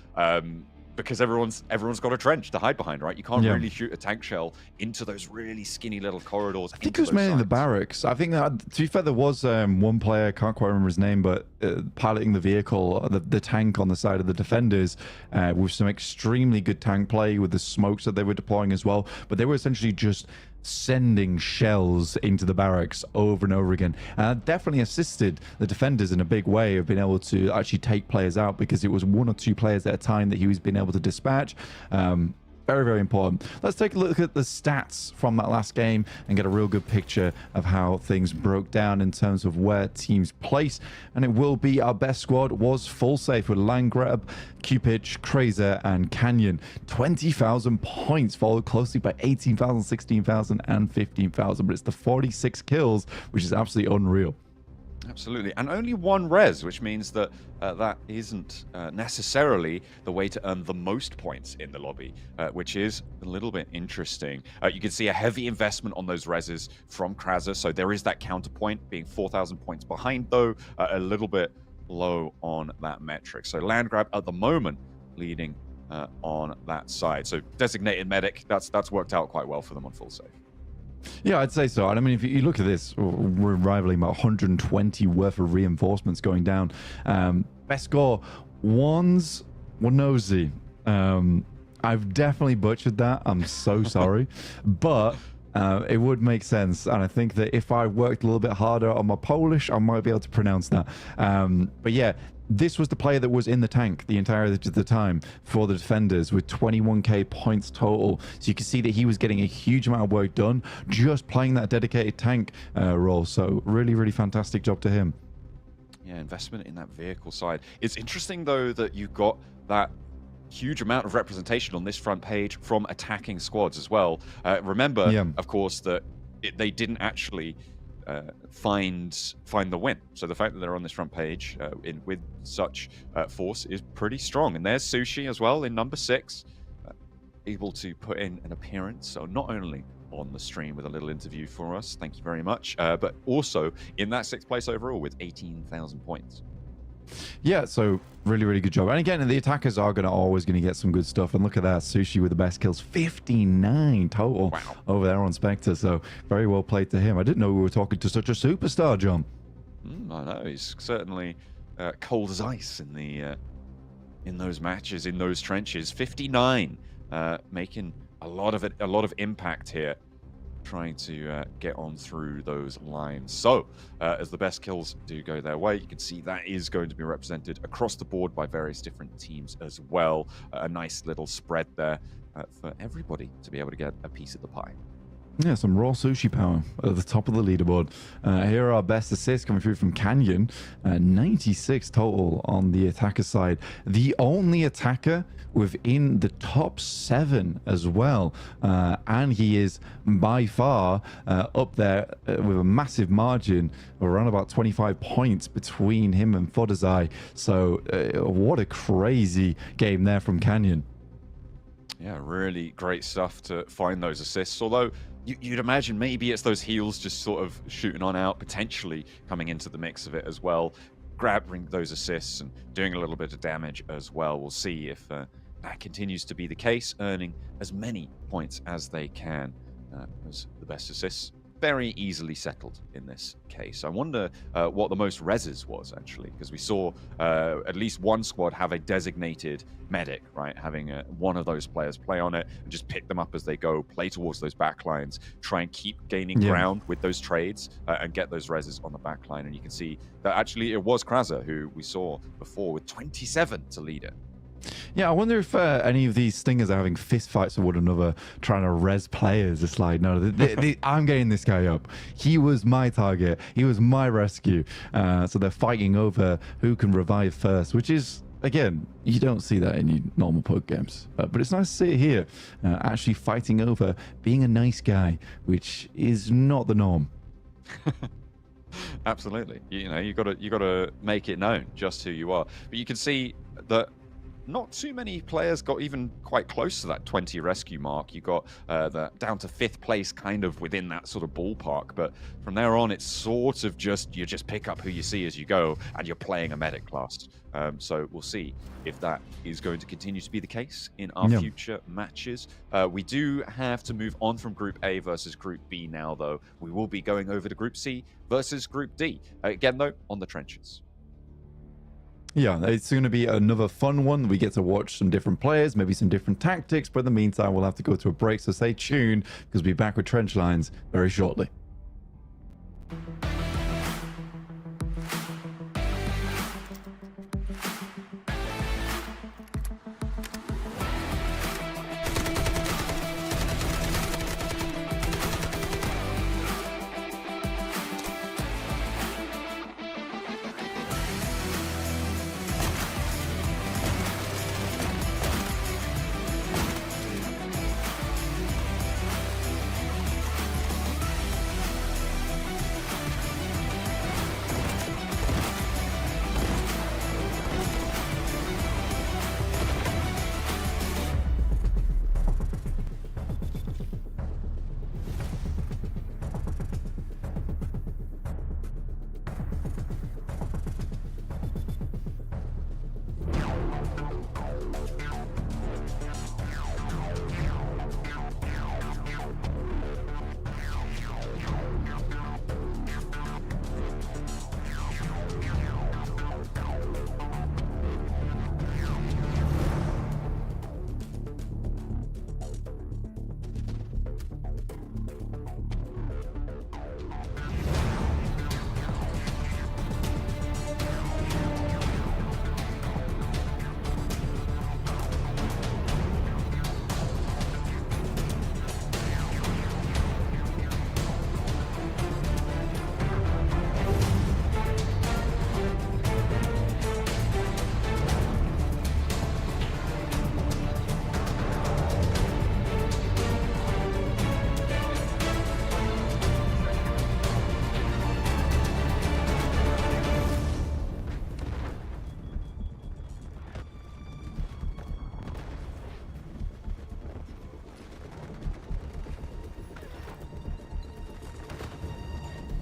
S5: Because everyone's got a trench to hide behind, right? You can't really shoot a tank shell into those really skinny little corridors.
S6: I think it was mainly in the barracks. I think that, to be fair, there was one player, can't quite remember his name, but piloting the vehicle, the tank on the side of the defenders, with some extremely good tank play with the smokes that they were deploying as well. But they were essentially just sending shells into the barracks over and over again. And that definitely assisted the defenders in a big way of being able to actually take players out, because it was 1 or 2 players at a time that he was being able to dispatch. Very, very important. Let's take a look at the stats from that last game and get a real good picture of how things broke down in terms of where teams place. And it will be our best squad was full safe with Landgrab, Cupid, Crazer, and Canyon. 20,000 points, followed closely by 18,000, 16,000, and 15,000. But it's the 46 kills, which is absolutely unreal.
S5: Absolutely, and only 1 res, which means that that isn't necessarily the way to earn the most points in the lobby, which is a little bit interesting. You can see a heavy investment on those reses from Krazer, so there is that counterpoint, being 4,000 points behind, though a little bit low on that metric. So Landgrab at the moment leading on that side. So designated medic, that's worked out quite well for them on full safe.
S6: Yeah, I'd say so. And I mean, if you look at this, we're rivaling about 120 worth of reinforcements going down. Best score, one's Wanozy. I've definitely butchered that. I'm so sorry. But it would make sense. And I think that if I worked a little bit harder on my Polish, I might be able to pronounce that. But yeah, this was the player that was in the tank the entirety of the time for the defenders with 21k points total. So you can see that he was getting a huge amount of work done just playing that dedicated tank role. So really, really fantastic job to him.
S5: Yeah, investment in that vehicle side. It's interesting, though, that you got that huge amount of representation on this front page from attacking squads as well. Remember, of course, that they didn't actually find the win. So the fact that they're on this front page with such force is pretty strong. And there's Sushi as well in number 6, able to put in an appearance. So not only on the stream with a little interview for us, thank you very much, but also in that 6th place overall with 18,000 points.
S3: Yeah, so really, really good job. And again, the attackers are always going to get some good stuff. And look at that, Sushi with the best kills, 59 total over there on SPEKTR. So very well played to him. I didn't know we were talking to such a superstar, John.
S5: I know, he's certainly cold as ice in the in those matches, in those trenches. 59, making a lot of impact here, trying to get on through those lines. So as the best kills do go their way, you can see that is going to be represented across the board by various different teams as well. A nice little spread there for everybody to be able to get a piece of the pie.
S6: Yeah, some raw Sushi power at the top of the leaderboard. Here are our best assists coming through from Canyon. 96 total on the attacker side. The only attacker within the top 7 as well. And he is by far up there with a massive margin of around about 25 points between him and Fodazai. So what a crazy game there from Canyon.
S5: Yeah, really great stuff to find those assists. Although you'd imagine maybe it's those heals just sort of shooting on out, potentially coming into the mix of it as well. Grabbing those assists and doing a little bit of damage as well. We'll see if that continues to be the case, earning as many points as they can as the best assists. Very easily settled in this case. I wonder what the most reses was, actually, because we saw at least one squad have a designated medic, right? Having one of those players play on it and just pick them up as they go, play towards those backlines, try and keep gaining ground with those trades and get those reses on the backline. And you can see that actually it was Kraza who we saw before with 27 to lead it.
S3: Yeah, I wonder if any of these stingers are having fist fights with one another, trying to res players. It's like, no, I'm getting this guy up. He was my target. He was my rescue. So they're fighting over who can revive first, which is, again, you don't see that in your normal poke games. But it's nice to see it here, actually fighting over being a nice guy, which is not the norm.
S5: Absolutely. You know, you gotta make it known just who you are. But you can see that not too many players got even quite close to that 20 rescue mark. You got down to 5th place, kind of within that sort of ballpark. But from there on, it's sort of you just pick up who you see as you go, and you're playing a medic class. So we'll see if that is going to continue to be the case in our future matches. We do have to move on from Group A versus Group B now, though. We will be going over to Group C versus Group D. Again, though, on the trenches.
S3: Yeah, it's going to be another fun one. We get to watch some different players, maybe some different tactics, but in the meantime, we'll have to go to a break, so stay tuned, because we'll be back with Trench Lines very shortly.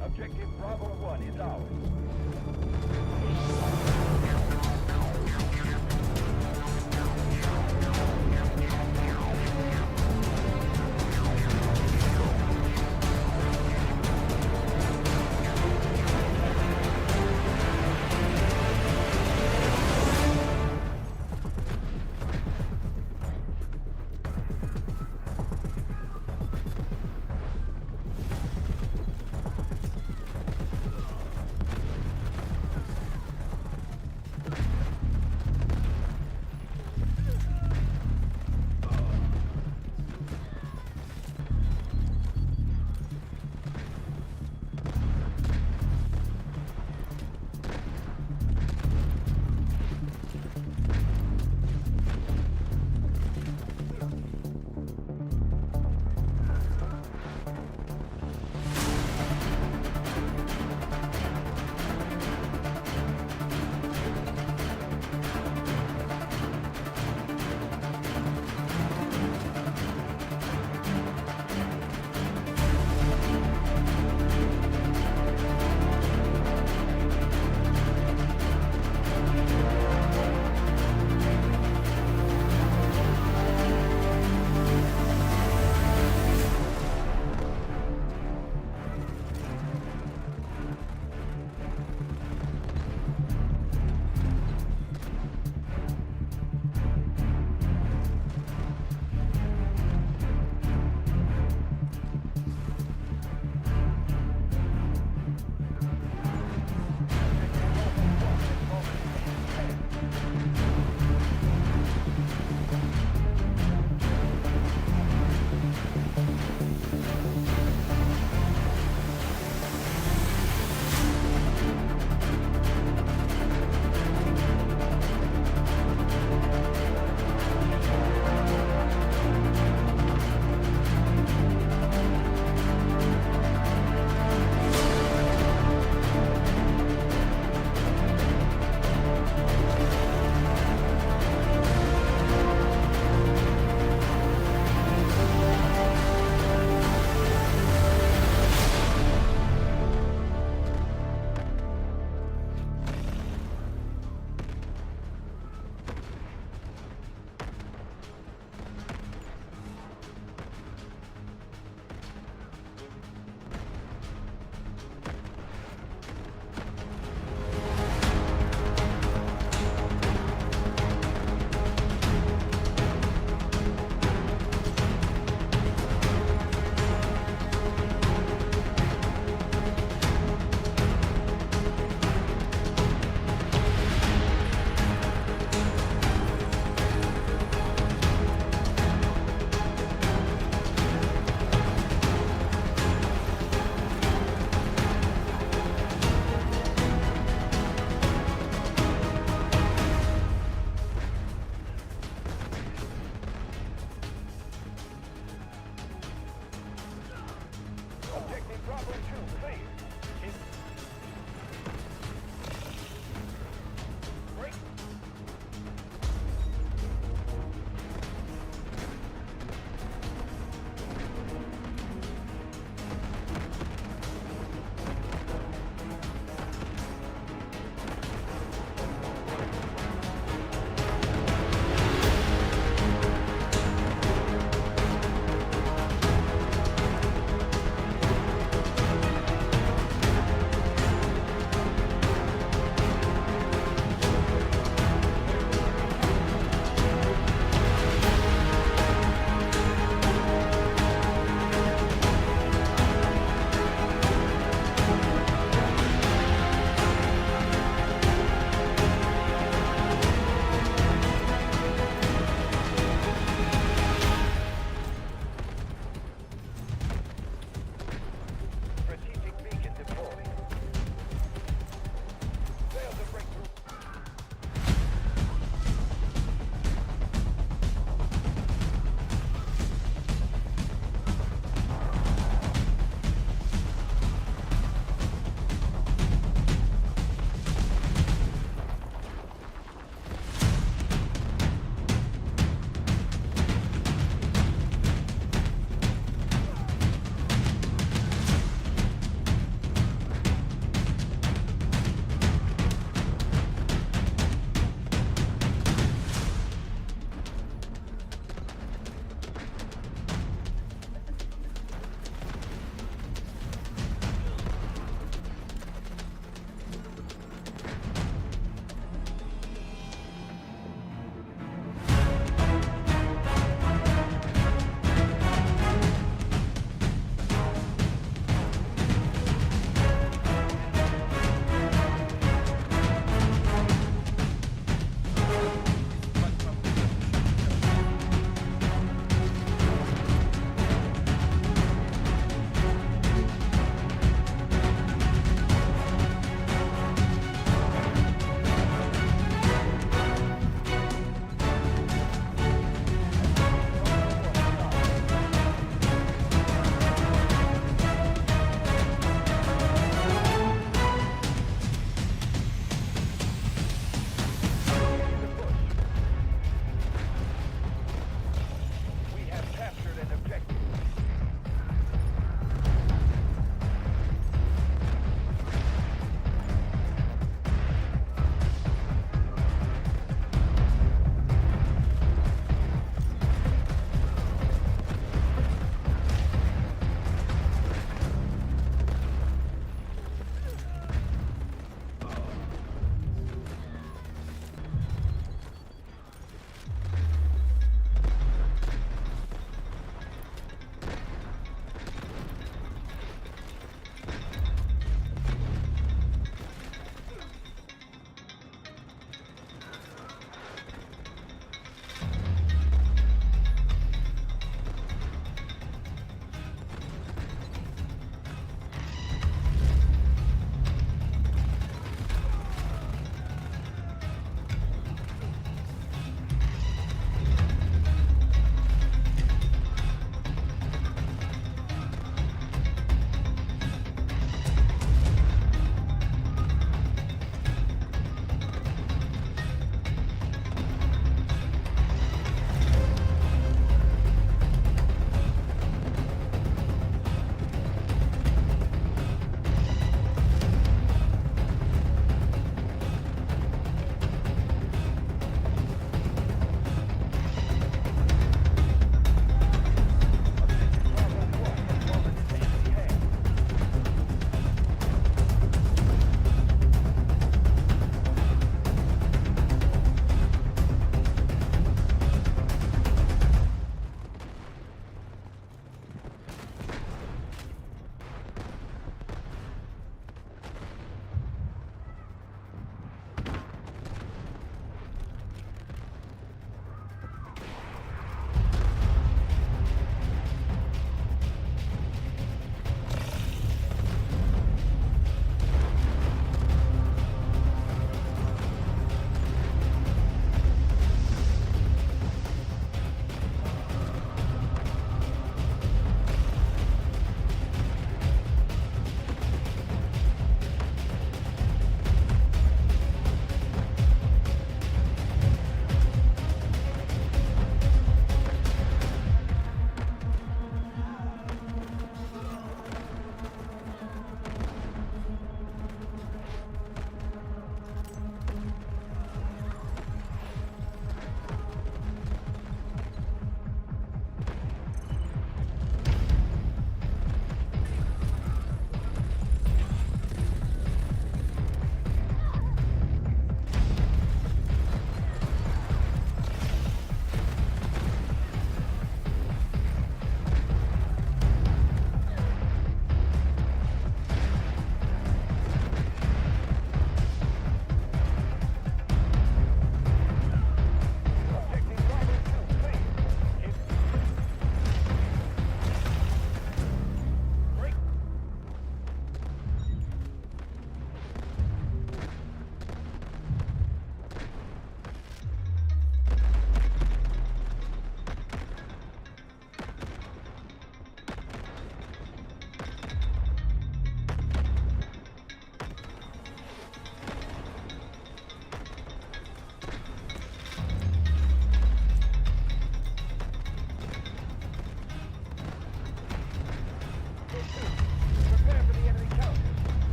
S2: Objective Bravo 1 is ours.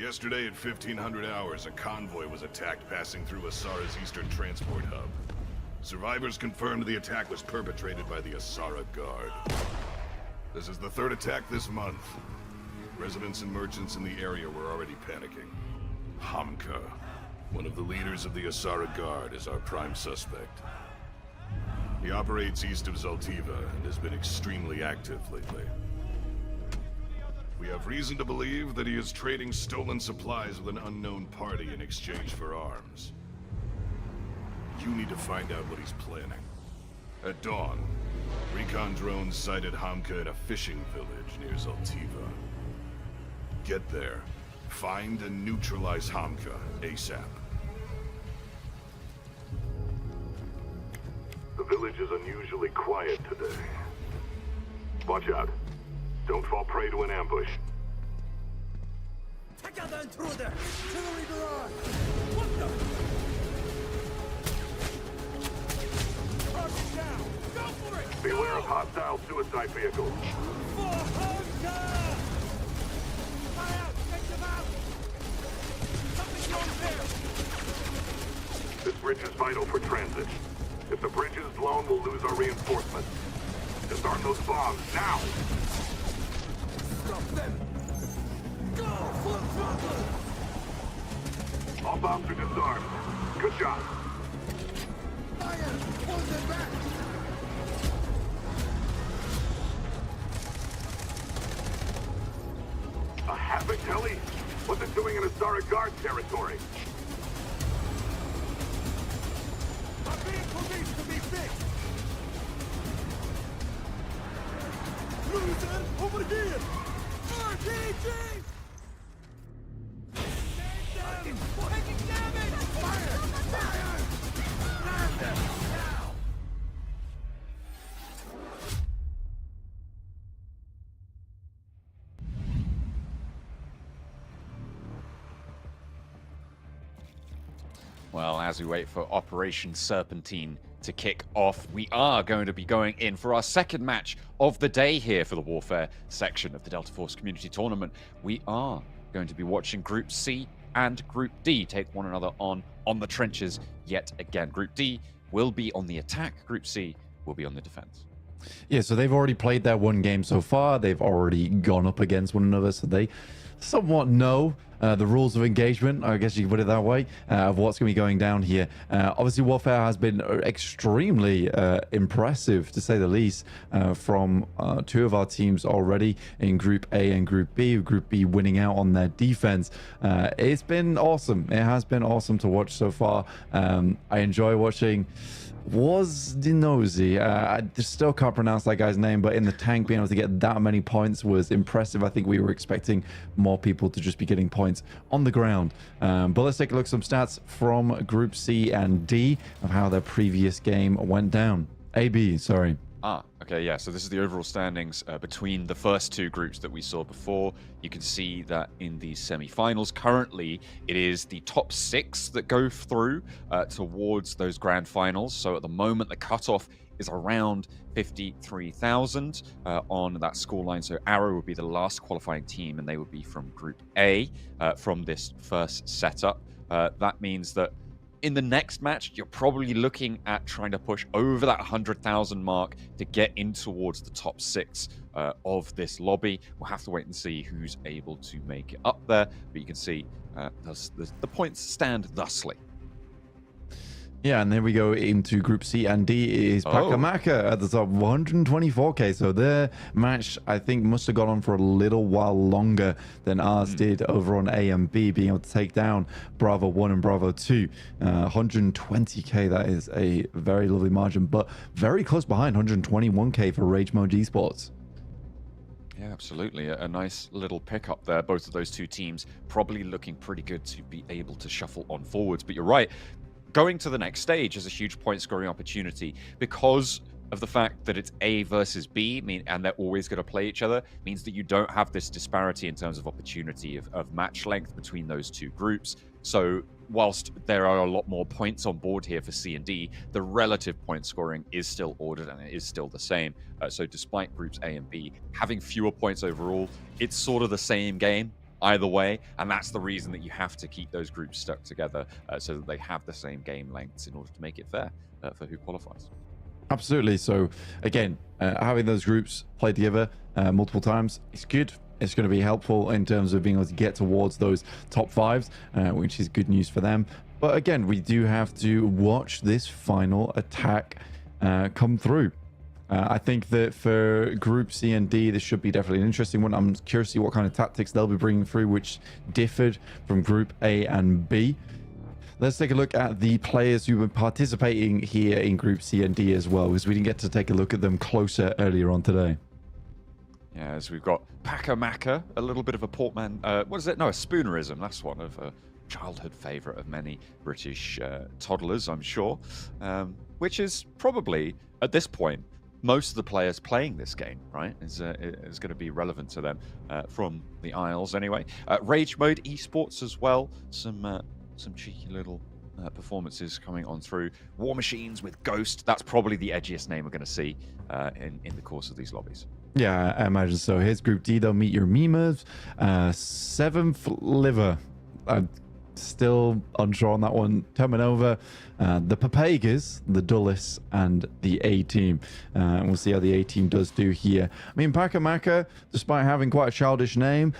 S4: Yesterday at 1500 hours, a convoy was attacked passing through Asara's eastern transport hub. Survivors confirmed the attack was perpetrated by the Asara Guard. This is the third attack this month. Residents and merchants in the area were already panicking. Hamka, one of the leaders of the Asara Guard, is our prime suspect. He operates east of Zaltiva and has been extremely active lately. We have reason to believe that he is trading stolen supplies with an unknown party in exchange for arms. You need to find out what he's planning. At dawn, recon drones sighted Hamka in a fishing village near Zaltiva. Get there, find and neutralize Hamka ASAP. The village is unusually quiet today. Watch out. Don't fall prey to an ambush.
S2: Take out the intruder! Artillery barrage! What the? Target down! Go for it!
S4: Beware of hostile suicide vehicles.
S2: For Hunter! Fire out! Take them out! Something's wrong there!
S4: This bridge is vital for transit. If the bridge is blown, we'll lose our reinforcements. Disarm those bombs, now!
S2: Stop them! Go! Full throttle!
S4: All bombs are disarmed. Good job.
S2: Fire! Hold them back!
S4: A Havoc heli? What's it doing in Asara Guard territory?
S2: Our vehicle needs to be fixed! Loser! Over here! RPG! Take them! Taking damage! Fire! Fire! Land them! Now!
S5: Well, as we wait for Operation Serpentine to kick off, we are going to be going in for our second match of the day here for the Warfare section of the Delta Force Community Tournament. We are going to be watching Group C and Group D take one another on the trenches yet again. Group D will be on the attack, Group C will be on the defense.
S3: Yeah, so they've already played their one game so far. They've already gone up against one another, so they somewhat know the rules of engagement, I guess you could put it that way, of what's going to be going down here. Obviously, Warfare has been extremely impressive, to say the least, from two of our teams already in Group A and Group B. Group B winning out on their defense. It's been awesome. It has been awesome to watch so far. I enjoy watching Wozdinozy. I still can't pronounce that guy's name, but in the tank, being able to get that many points was impressive. I think we were expecting more people to just be getting points on the ground. But let's take a look at some stats from Group C and D of how their previous game went down. AB, sorry.
S5: Okay, yeah, so this is the overall standings between the first two groups that we saw before. You can see that in the semi-finals, currently it is the top 6 that go through towards those grand finals. So at the moment, the cutoff is around 53,000 on that scoreline. So Arrow would be the last qualifying team, and they would be from Group A from this first setup. That means that in the next match, you're probably looking at trying to push over that 100,000 mark to get in towards the top 6 of this lobby. We'll have to wait and see who's able to make it up there, but you can see the points stand thusly.
S3: Yeah, and then we go into Group C and D is Pakamaka at the top, 124k. So their match, I think, must have gone on for a little while longer than ours did over on A and B, being able to take down Bravo 1 and Bravo 2. 120k, that is a very lovely margin, but very close behind, 121k for Rage Mode Esports.
S5: Yeah, absolutely. A nice little pickup there. Both of those two teams probably looking pretty good to be able to shuffle on forwards. But you're right. Going to the next stage is a huge point scoring opportunity because of the fact that it's A versus B, and they're always going to play each other, means that you don't have this disparity in terms of opportunity of match length between those two groups. So whilst there are a lot more points on board here for C and D, the relative point scoring is still ordered and it is still the same. So despite groups A and B having fewer points overall, it's sort of the same game. either way, and that's the reason that you have to keep those groups stuck together so that they have the same game lengths in order to make it fair for who qualifies.
S3: Absolutely. So again, having those groups play together multiple times is good. It's going to be helpful in terms of being able to get towards those top fives, which is good news for them. But again, we do have to watch this final attack come through. I think that for Group C and D, this should be definitely an interesting one. I'm curious to see what kind of tactics they'll be bringing through, which differed from Group A and B. Let's take a look at the players who were participating here in Group C and D as well, because we didn't get to take a look at them closer earlier on today.
S5: Yeah, as we've got Pakamaka, a little bit of a what is it? No, a spoonerism. That's one of a childhood favourite of many British toddlers, I'm sure, which is probably, at this point, most of the players playing this game, right, is going to be relevant to them from the Isles anyway. Rage Mode Esports as well. Some cheeky little performances coming on through. War Machines with Ghost. That's probably the edgiest name we're going to see in the course of these lobbies.
S3: Yeah, I imagine so. Here's Group D, though. Meet Your Memes. Seventh Liver. Still unsure on that one. Termonova, the Pepegas, the Dullis, and the A team. And we'll see how the A team does do here. I mean, Pakamaka, despite having quite a childish name,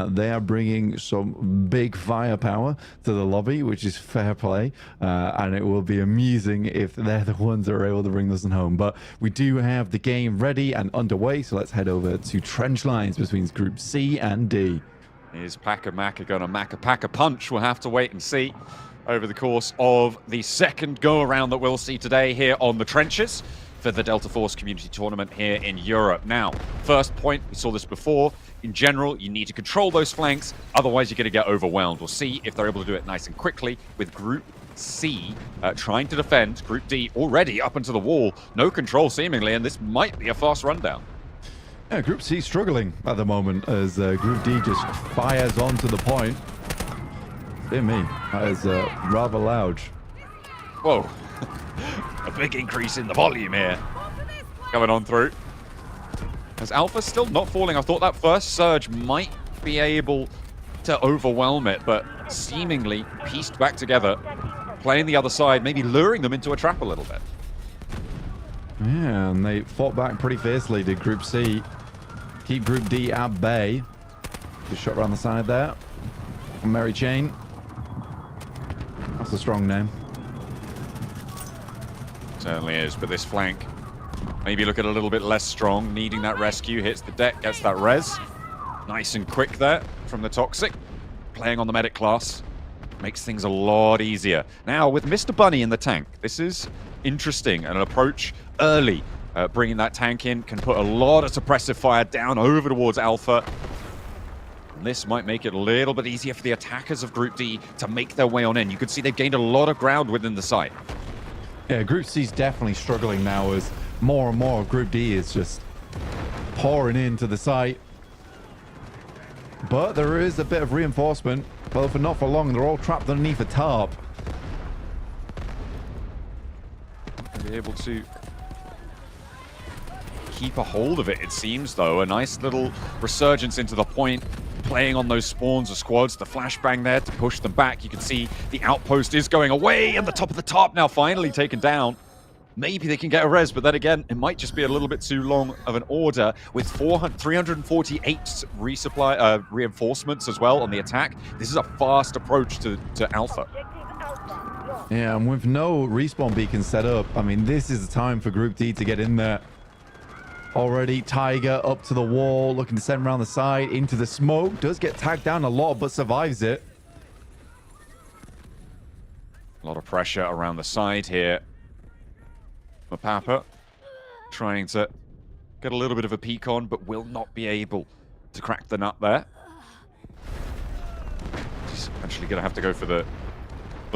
S3: they are bringing some big firepower to the lobby, which is fair play. And it will be amusing if they're the ones that are able to bring this one home. But we do have the game ready and underway, so let's head over to trench lines between Group C and D.
S5: Is Pakamaka going to pack a punch? We'll have to wait and see over the course of the second go-around that we'll see today here on the trenches for the Delta Force Community Tournament here in Europe. Now, first point, we saw this before. In general, you need to control those flanks, otherwise you're going to get overwhelmed. We'll see if they're able to do it nice and quickly with Group C trying to defend. Group D already up into the wall. No control seemingly, and this might be a fast rundown.
S3: Yeah, Group C struggling at the moment as Group D just fires onto the point. Dear me, that is rather loud.
S5: Whoa, a big increase in the volume here coming on through. As Alpha still not falling, I thought that first surge might be able to overwhelm it, but seemingly pieced back together, playing the other side, maybe luring them into a trap a little bit.
S3: Yeah, and they fought back pretty fiercely, did Group C. Keep Group D at bay. Just shot around the side there. Mary Chain. That's a strong name.
S5: Certainly is, but this flank maybe looking a little bit less strong, needing that rescue. Hits the deck, gets that res. Nice and quick there from the Toxic. Playing on the medic class makes things a lot easier. Now, with Mr. Bunny in the tank, this is interesting. An approach early. Bringing that tank in can put a lot of suppressive fire down over towards Alpha. And this might make it a little bit easier for the attackers of Group D to make their way on in. You can see they've gained a lot of ground within the site.
S3: Yeah, Group C's definitely struggling now as more and more of Group D is just pouring into the site. But there is a bit of reinforcement. Well, for not for long, they're all trapped underneath a tarp.
S5: Be able to keep a hold of it, it seems, though. A nice little resurgence into the point, playing on those spawns of squads. The flashbang there to push them back. You can see the outpost is going away, and the top of the tarp now finally taken down. Maybe they can get a res, but then again, it might just be a little bit too long of an order with 348 resupply reinforcements as well on the attack. This is a fast approach to Alpha.
S3: Yeah, and with no respawn beacon set up, I mean, this is the time for Group D to get in there. Already, Tiger up to the wall, looking to send around the side, into the smoke. Does get tagged down a lot, but survives it.
S5: A lot of pressure around the side here. Papa trying to get a little bit of a peek on, but will not be able to crack the nut there. He's actually going to have to go for the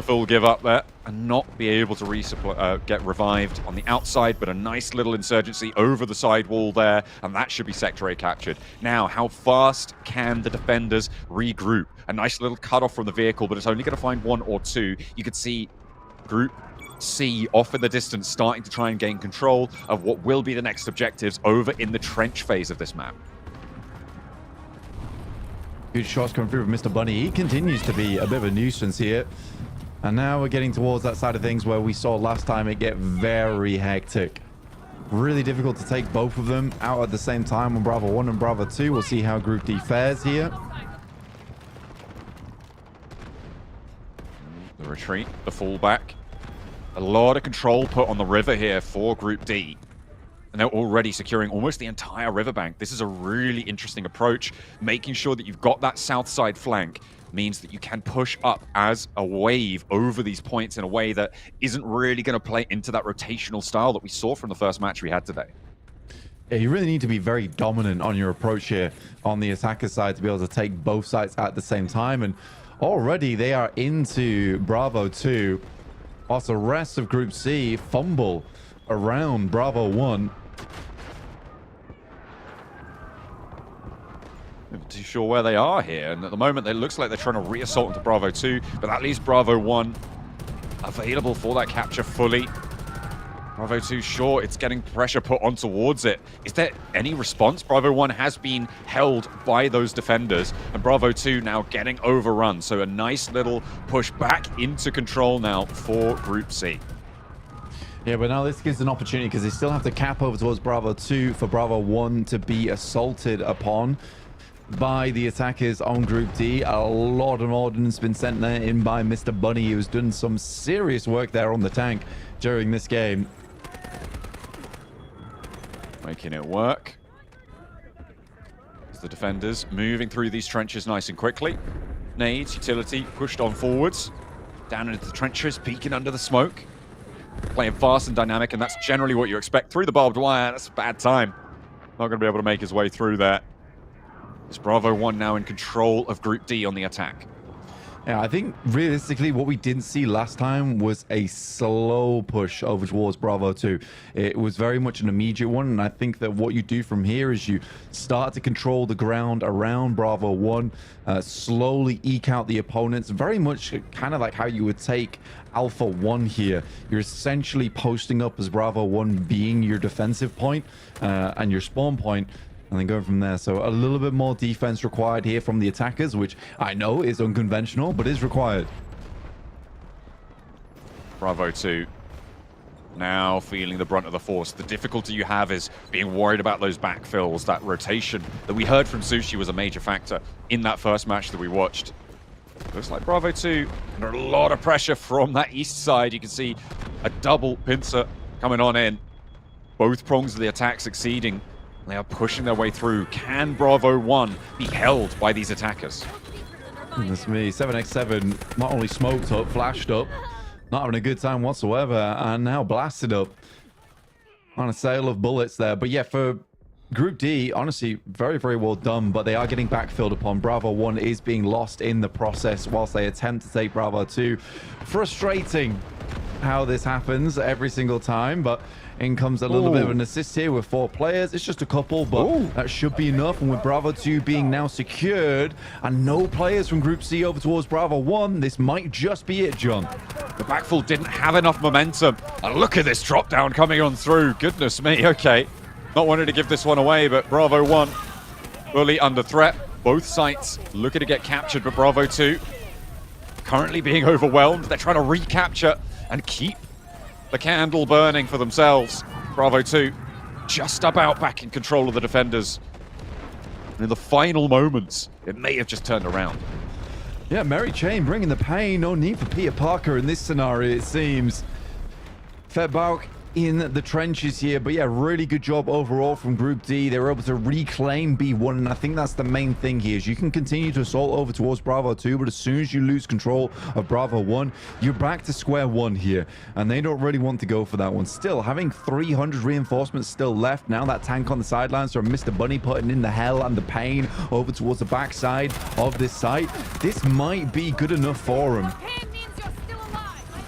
S5: full give up there and not be able to resupply, get revived on the outside, but a nice little insurgency over the side wall there, and that should be Sector A captured. Now, how fast can the defenders regroup? A nice little cutoff from the vehicle, but it's only going to find one or two. You could see Group C off in the distance starting to try and gain control of what will be the next objectives over in the trench phase of this map.
S3: Good shots coming through with Mr. Bunny. He continues to be a bit of a nuisance here. And now we're getting towards that side of things where we saw last time it get very hectic. Really difficult to take both of them out at the same time on Bravo 1 and Bravo 2. We'll see how Group D fares here.
S5: The retreat, the fallback. A lot of control put on the river here for Group D. And they're already securing almost the entire riverbank. This is a really interesting approach. Making sure that you've got that south side flank means that you can push up as a wave over these points in a way that isn't really going to play into that rotational style that we saw from the first match we had today.
S3: Yeah, you really need to be very dominant on your approach here on the attacker side to be able to take both sides at the same time. And already they are into Bravo 2. Whilst the rest of Group C fumble around Bravo 1.
S5: Not too sure where they are here, and at the moment it looks like they're trying to re-assault into Bravo 2, but that leaves Bravo 1 available for that capture fully. Bravo 2, sure, it's getting pressure put on towards it. Is there any response? Bravo 1 has been held by those defenders, and Bravo 2 now getting overrun. So a nice little push back into control now for Group C.
S3: Yeah, but now this gives an opportunity because they still have to cap over towards Bravo 2 for Bravo 1 to be assaulted upon by the attackers on Group D. A lot of ordnance been sent there in by Mr. Bunny, who's done some serious work there on the tank during this game.
S5: Making it work. As the defenders moving through these trenches nice and quickly. Nades, utility, pushed on forwards. Down into the trenches, peeking under the smoke. Playing fast and dynamic, and that's generally what you expect. Through the barbed wire, that's a bad time. Not going to be able to make his way through there. It's Bravo 1 now in control of Group D on the attack.
S3: Yeah, I think realistically what we didn't see last time was a slow push over towards Bravo 2. It was very much an immediate one, and I think that what you do from here is you start to control the ground around Bravo 1, slowly eke out the opponents, very much kind of like how you would take Alpha 1 here. You're essentially posting up as Bravo 1 being your defensive point and your spawn point, and then going from there. So a little bit more defense required here from the attackers, which I know is unconventional, but is required.
S5: Bravo 2 now feeling the brunt of the force. The difficulty you have is being worried about those backfills. That rotation that we heard from Sushi was a major factor in that first match that we watched. Looks like Bravo 2 under a lot of pressure from that east side. You can see a double pincer coming on in. Both prongs of the attack succeeding. They are pushing their way through. Can Bravo 1 be held by these attackers?
S3: Goodness me, 7x7 not only smoked up, flashed up, not having a good time whatsoever, and now blasted up on a sale of bullets there. But yeah, for Group D, honestly, very, very well done, but they are getting backfilled upon. Bravo 1 is being lost in the process whilst they attempt to take Bravo 2. Frustrating how this happens every single time, but in comes a little bit of an assist here with 4 players. It's just a couple, but that should be enough. And with Bravo 2 being now secured and no players from Group C over towards Bravo 1, this might just be it, John.
S5: The backfill didn't have enough momentum. And look at this drop down coming on through. Goodness me, okay. Not wanting to give this one away, but Bravo 1 fully under threat. Both sites looking to get captured, but Bravo 2 currently being overwhelmed. They're trying to recapture and keep the candle burning for themselves. Bravo 2 just about back in control of the defenders. And in the final moments, it may have just turned around.
S3: Yeah, Mary Chain bringing the pain. No need for Peter Parker in this scenario, it seems. Fedbauk in the trenches here, but yeah, really good job overall from Group D. They were able to reclaim B1, and I think that's the main thing here is you can continue to assault over towards Bravo 2, but as soon as you lose control of Bravo 1, you're back to square one here, and they don't really want to go for that one. Still, having 300 reinforcements still left, now that tank on the sidelines from Mr. Bunny putting in the hell and the pain over towards the backside of this site, this might be good enough for him.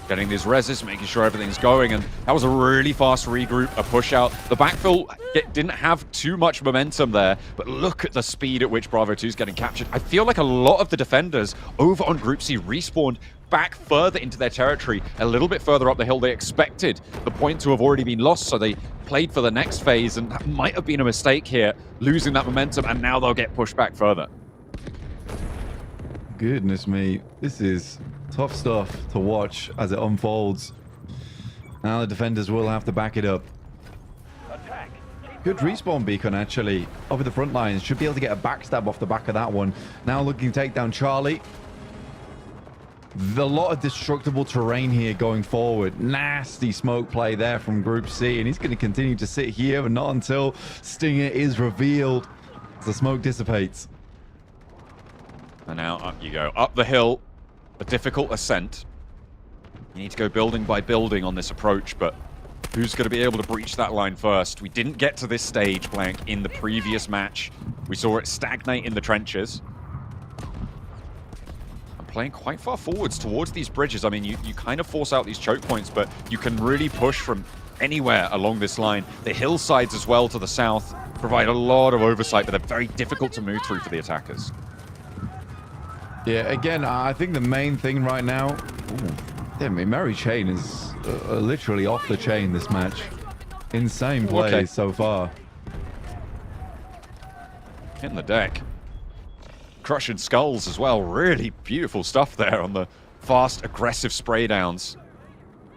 S5: Getting these reses, making sure everything's going, and that was a really fast regroup, a push out. The backfill didn't have too much momentum there, but look at the speed at which Bravo 2 is getting captured. I feel like a lot of the defenders over on Group C respawned back further into their territory, a little bit further up the hill. They expected the point to have already been lost, so they played for the next phase, and that might have been a mistake here, losing that momentum, and now they'll get pushed back further.
S3: Goodness me. This is tough stuff to watch as it unfolds. Now the defenders will have to back it up. Good respawn beacon, actually, over the front lines. Should be able to get a backstab off the back of that one. Now looking to take down Charlie. A lot of destructible terrain here going forward. Nasty smoke play there from Group C. And he's going to continue to sit here, but not until Stinger is revealed as the smoke dissipates.
S5: And now up you go. Up the hill. A difficult ascent. You need to go building by building on this approach, but who's going to be able to breach that line first? We didn't get to this stage, Blank, in the previous match. We saw it stagnate in the trenches. I'm playing quite far forwards towards these bridges. I mean, you kind of force out these choke points, but you can really push from anywhere along this line. The hillsides as well to the south provide a lot of oversight, but they're very difficult to move through for the attackers.
S3: Yeah, again, I think the main thing right now... Damn, Mary Chain is literally off the chain this match. Insane play so far.
S5: Hitting the deck. Crushing skulls as well. Really beautiful stuff there on the fast, aggressive spray downs.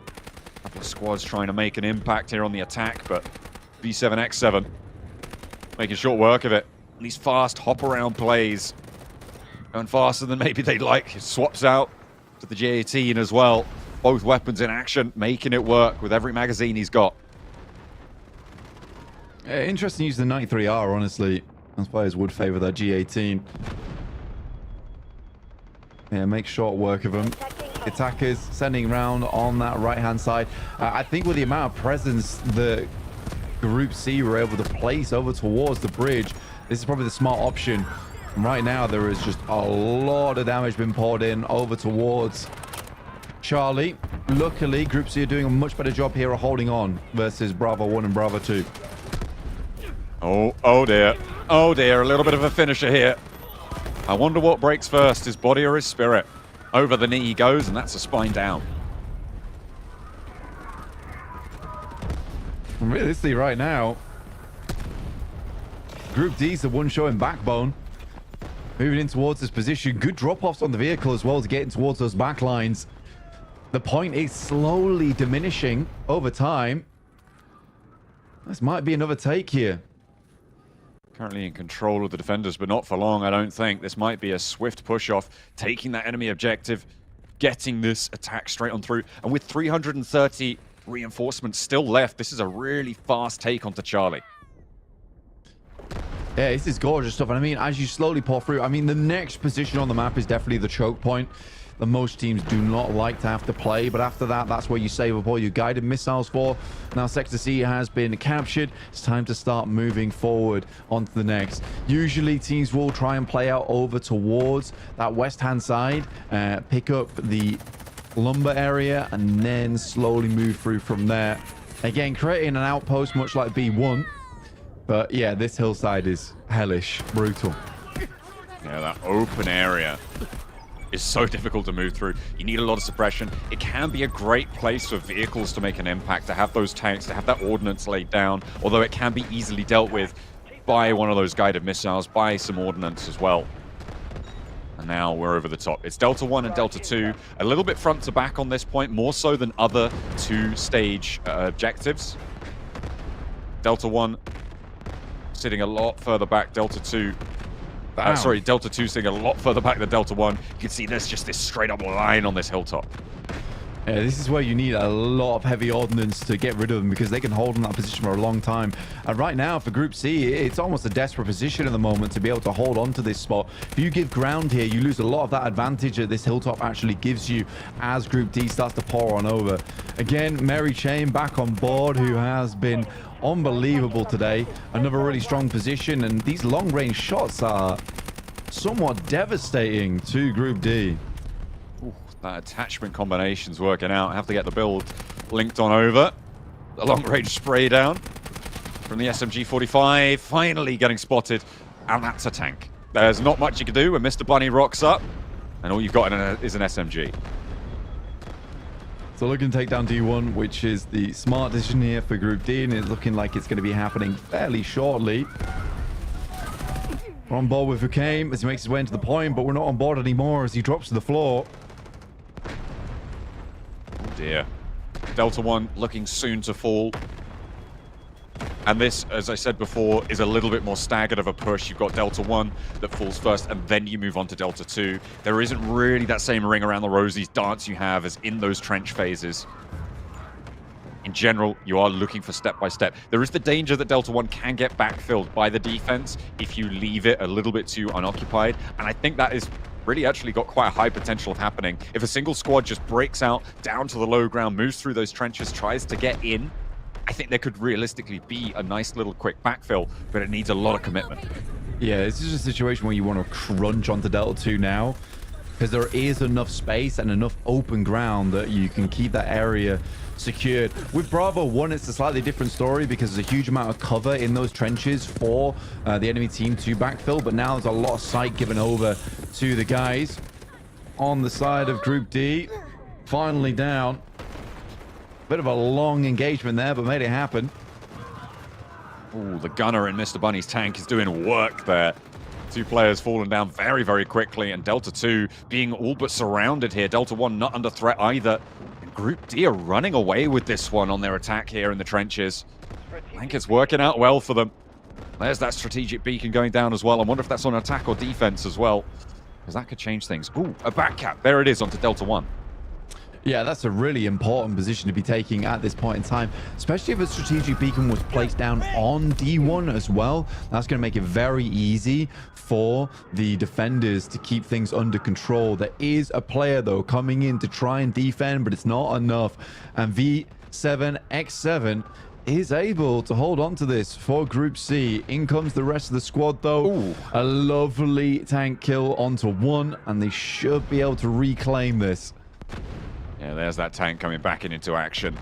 S5: A couple of squads trying to make an impact here on the attack, but B7X7 making short work of it. These fast hop around plays. Going faster than maybe they'd like. Swaps out to the J18 as well. Both weapons in action, making it work with every magazine he's got.
S3: Interesting use of the 93R, honestly. As players would favor that G18. Yeah, make short work of him. Attackers sending round on that right-hand side. I think with the amount of presence that Group C were able to place over towards the bridge, this is probably the smart option. Right now, there is just a lot of damage being poured in over towards Charlie. Luckily, Group C are doing a much better job here of holding on versus Bravo 1 and Bravo 2.
S5: Oh dear. Oh dear, a little bit of a finisher here. I wonder what breaks first, his body or his spirit. Over the knee he goes, and that's a spine down.
S3: Realistically, right now, Group D's the one showing backbone. Moving in towards this position. Good drop-offs on the vehicle as well to get in towards those back lines. The point is slowly diminishing over time. This might be another take here.
S5: Currently in control of the defenders, but not for long, I don't think. This might be a swift push-off, taking that enemy objective, getting this attack straight on through. And with 330 reinforcements still left, this is a really fast take onto Charlie.
S3: Yeah, this is gorgeous stuff. And I mean, as you slowly pour through, I mean, the next position on the map is definitely the choke point that most teams do not like to have to play. But after that, that's where you save up all your guided missiles for. Now, Sector C has been captured. It's time to start moving forward onto the next. Usually, teams will try and play out over towards that west-hand side, pick up the lumber area, and then slowly move through from there. Again, creating an outpost much like B1. But yeah, this hillside is hellish, brutal.
S5: Yeah, that open area is so difficult to move through. You need a lot of suppression. It can be a great place for vehicles to make an impact, to have those tanks, to have that ordnance laid down, although it can be easily dealt with by one of those guided missiles, by some ordnance as well. And now we're over the top. It's Delta 1 and Delta 2, a little bit front to back on this point, more so than other two-stage objectives. Delta 1 sitting a lot further back. Delta 2 sorry, Delta 2 sitting a lot further back than Delta 1. You can see there's just this straight up line on this hilltop.
S3: Yeah, this is where you need a lot of heavy ordnance to get rid of them, because they can hold in that position for a long time. And right now for Group C, it's almost a desperate position at the moment to be able to hold on to this spot. If you give ground here, you lose a lot of that advantage that this hilltop actually gives you as Group D starts to pour on over. Again, Mary Chain back on board, who has been unbelievable today. Another really strong position, and these long-range shots are somewhat devastating to Group D.
S5: Ooh, that attachment combination's working out. I have to get the build linked on over. The long-range spray down from the SMG-45, finally getting spotted, and that's a tank. There's not much you can do when Mr. Bunny rocks up, and all you've got is an SMG.
S3: So looking to take down D1, which is the smart decision here for Group D, and it's looking like it's going to be happening fairly shortly. We're on board with Hukame as he makes his way into the point, but we're not on board anymore as he drops to the floor.
S5: Oh dear. Delta One looking soon to fall. And this, as I said before, is a little bit more staggered of a push. You've got Delta 1 that falls first, and then you move on to Delta 2. There isn't really that same ring around the rosies dance you have as in those trench phases. In general, you are looking for step by step. There is the danger that Delta 1 can get backfilled by the defense if you leave it a little bit too unoccupied. And I think that is really actually got quite a high potential of happening. If a single squad just breaks out down to the low ground, moves through those trenches, tries to get in, I think there could realistically be a nice little quick backfill, but it needs a lot of commitment.
S3: Yeah, this is a situation where you want to crunch onto Delta 2 now, because there is enough space and enough open ground that you can keep that area secured. With Bravo 1, it's a slightly different story because there's a huge amount of cover in those trenches for the enemy team to backfill, but now there's a lot of sight given over to the guys on the side of Group D. Finally down. Bit of a long engagement there, but made it happen.
S5: Ooh, the gunner in Mr. Bunny's tank is doing work there. Two players falling down very, very quickly, and Delta 2 being all but surrounded here. Delta 1 not under threat either. And Group D are running away with this one on their attack here in the trenches. I think it's working out well for them. There's that strategic beacon going down as well. I wonder if that's on attack or defense as well, because that could change things. Ooh, a back cap. There it is onto Delta 1.
S3: Yeah, that's a really important position to be taking at this point in time, especially if a strategic beacon was placed down on D1 as well. That's going to make it very easy for the defenders to keep things under control. There is a player, though, coming in to try and defend, but it's not enough. And V7X7 is able to hold on to this for Group C. In comes the rest of the squad, though. Ooh. A lovely tank kill onto one, and they should be able to reclaim this.
S5: Yeah, there's that tank coming back into action.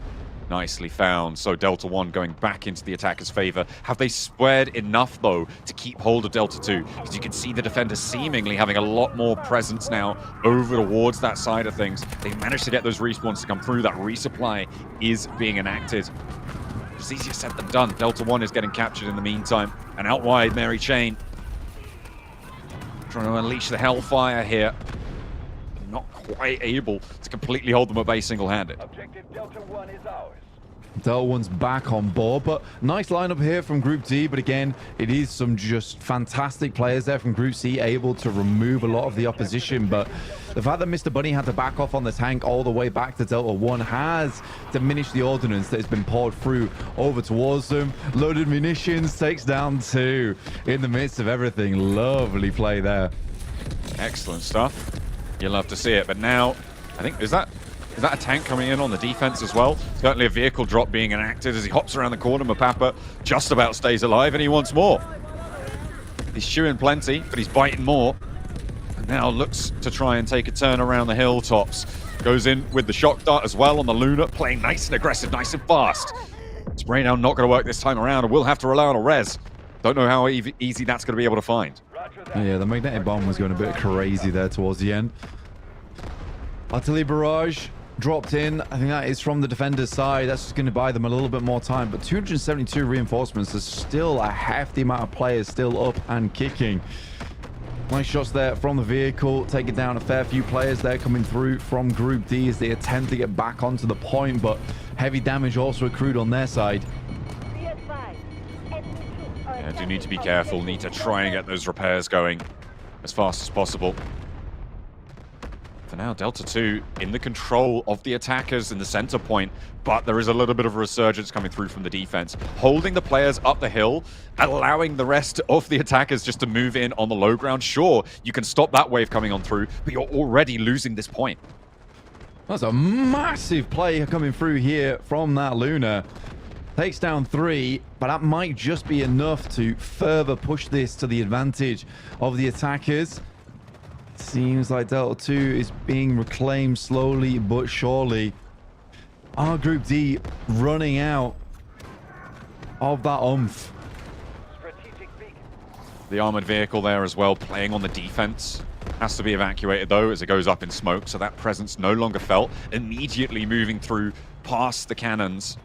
S5: Nicely found. So Delta 1 going back into the attacker's favor. Have they squared enough, though, to keep hold of Delta 2? Because you can see the defender seemingly having a lot more presence now over towards that side of things. They managed to get those respawns to come through. That resupply is being enacted. It's easier said than done. Delta 1 is getting captured in the meantime. And out wide, Mary Chain trying to unleash the hellfire here. Not quite able to completely hold them at bay single-handed.
S2: Objective Delta 1 is ours.
S3: Delta 1's back on board, but nice lineup here from Group D. But again, it is some just fantastic players there from Group C, able to remove a lot of the opposition. But the fact that Mr. Bunny had to back off on the tank all the way back to Delta 1 has diminished the ordnance that has been poured through over towards them. Loaded munitions, takes down 2 in the midst of everything. Lovely play there.
S5: Excellent stuff. You'll love to see it, but now, I think, is that a tank coming in on the defense as well? Certainly a vehicle drop being enacted as he hops around the corner. Mapapa just about stays alive, and he wants more. He's chewing plenty, but he's biting more. And now looks to try and take a turn around the hilltops. Goes in with the shock dart as well on the Luna, playing nice and aggressive, nice and fast. Spray down not going to work this time around, and we'll have to rely on a res. Don't know how easy that's going to be able to find.
S3: Yeah, the magnetic bomb was going a bit crazy there towards the end. Artillery barrage dropped in. I think that is from the defender's side. That's just going to buy them a little bit more time. But 272 reinforcements. There's still a hefty amount of players still up and kicking. Nice shots there from the vehicle. Taking down a fair few players there coming through from Group D as they attempt to get back onto the point. But heavy damage also accrued on their side.
S5: Yeah, do need to be careful. Need to try and get those repairs going as fast as possible. For now, Delta 2 in the control of the attackers in the center point, but there is a little bit of a resurgence coming through from the defense. Holding the players up the hill, allowing the rest of the attackers just to move in on the low ground. Sure, you can stop that wave coming on through, but you're already losing this point.
S3: That's a massive play coming through here from that Luna. Takes down 3, but that might just be enough to further push this to the advantage of the attackers. Seems like Delta 2 is being reclaimed slowly but surely. Our Group D running out of that oomph.
S5: The armored vehicle there as well, playing on the defense. Has to be evacuated, though, as it goes up in smoke, so that presence no longer felt. Immediately moving through past the cannons.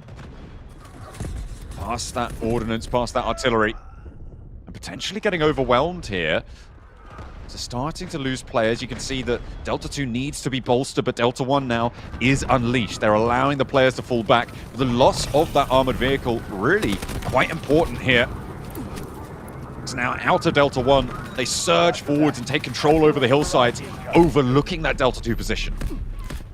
S5: Past that ordnance, past that artillery. and potentially getting overwhelmed here. So starting to lose players. You can see that Delta 2 needs to be bolstered, but Delta 1 now is unleashed. They're allowing the players to fall back. The loss of that armored vehicle really quite important here. It's now out of Delta 1. They surge forwards and take control over the hillsides, overlooking that Delta 2 position.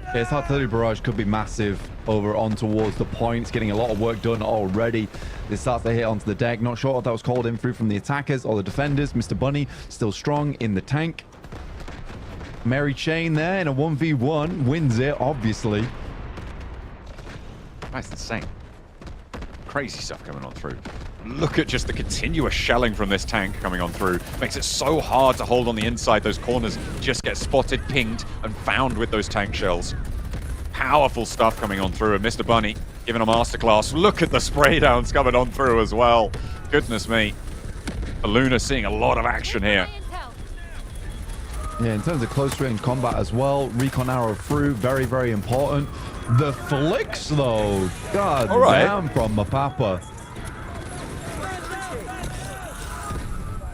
S3: Yeah, this artillery barrage could be massive over on towards the points, getting a lot of work done already. This starts to hit onto the deck. Not sure if that was called in through from the attackers or the defenders. Mr. Bunny still strong in the tank. Mary Chain there in a 1v1 wins it, obviously.
S5: That's insane. Crazy stuff coming on through. Look at just the continuous shelling from this tank coming on through. Makes it so hard to hold on the inside. Those corners just get spotted, pinged, and found with those tank shells. Powerful stuff coming on through. And Mr. Bunny giving a masterclass. Look at the spray downs coming on through as well. Goodness me. Luna seeing a lot of action here.
S3: Yeah, in terms of close range combat as well, recon arrow through, very, very important. The flicks, though. God damn, from Mapapa.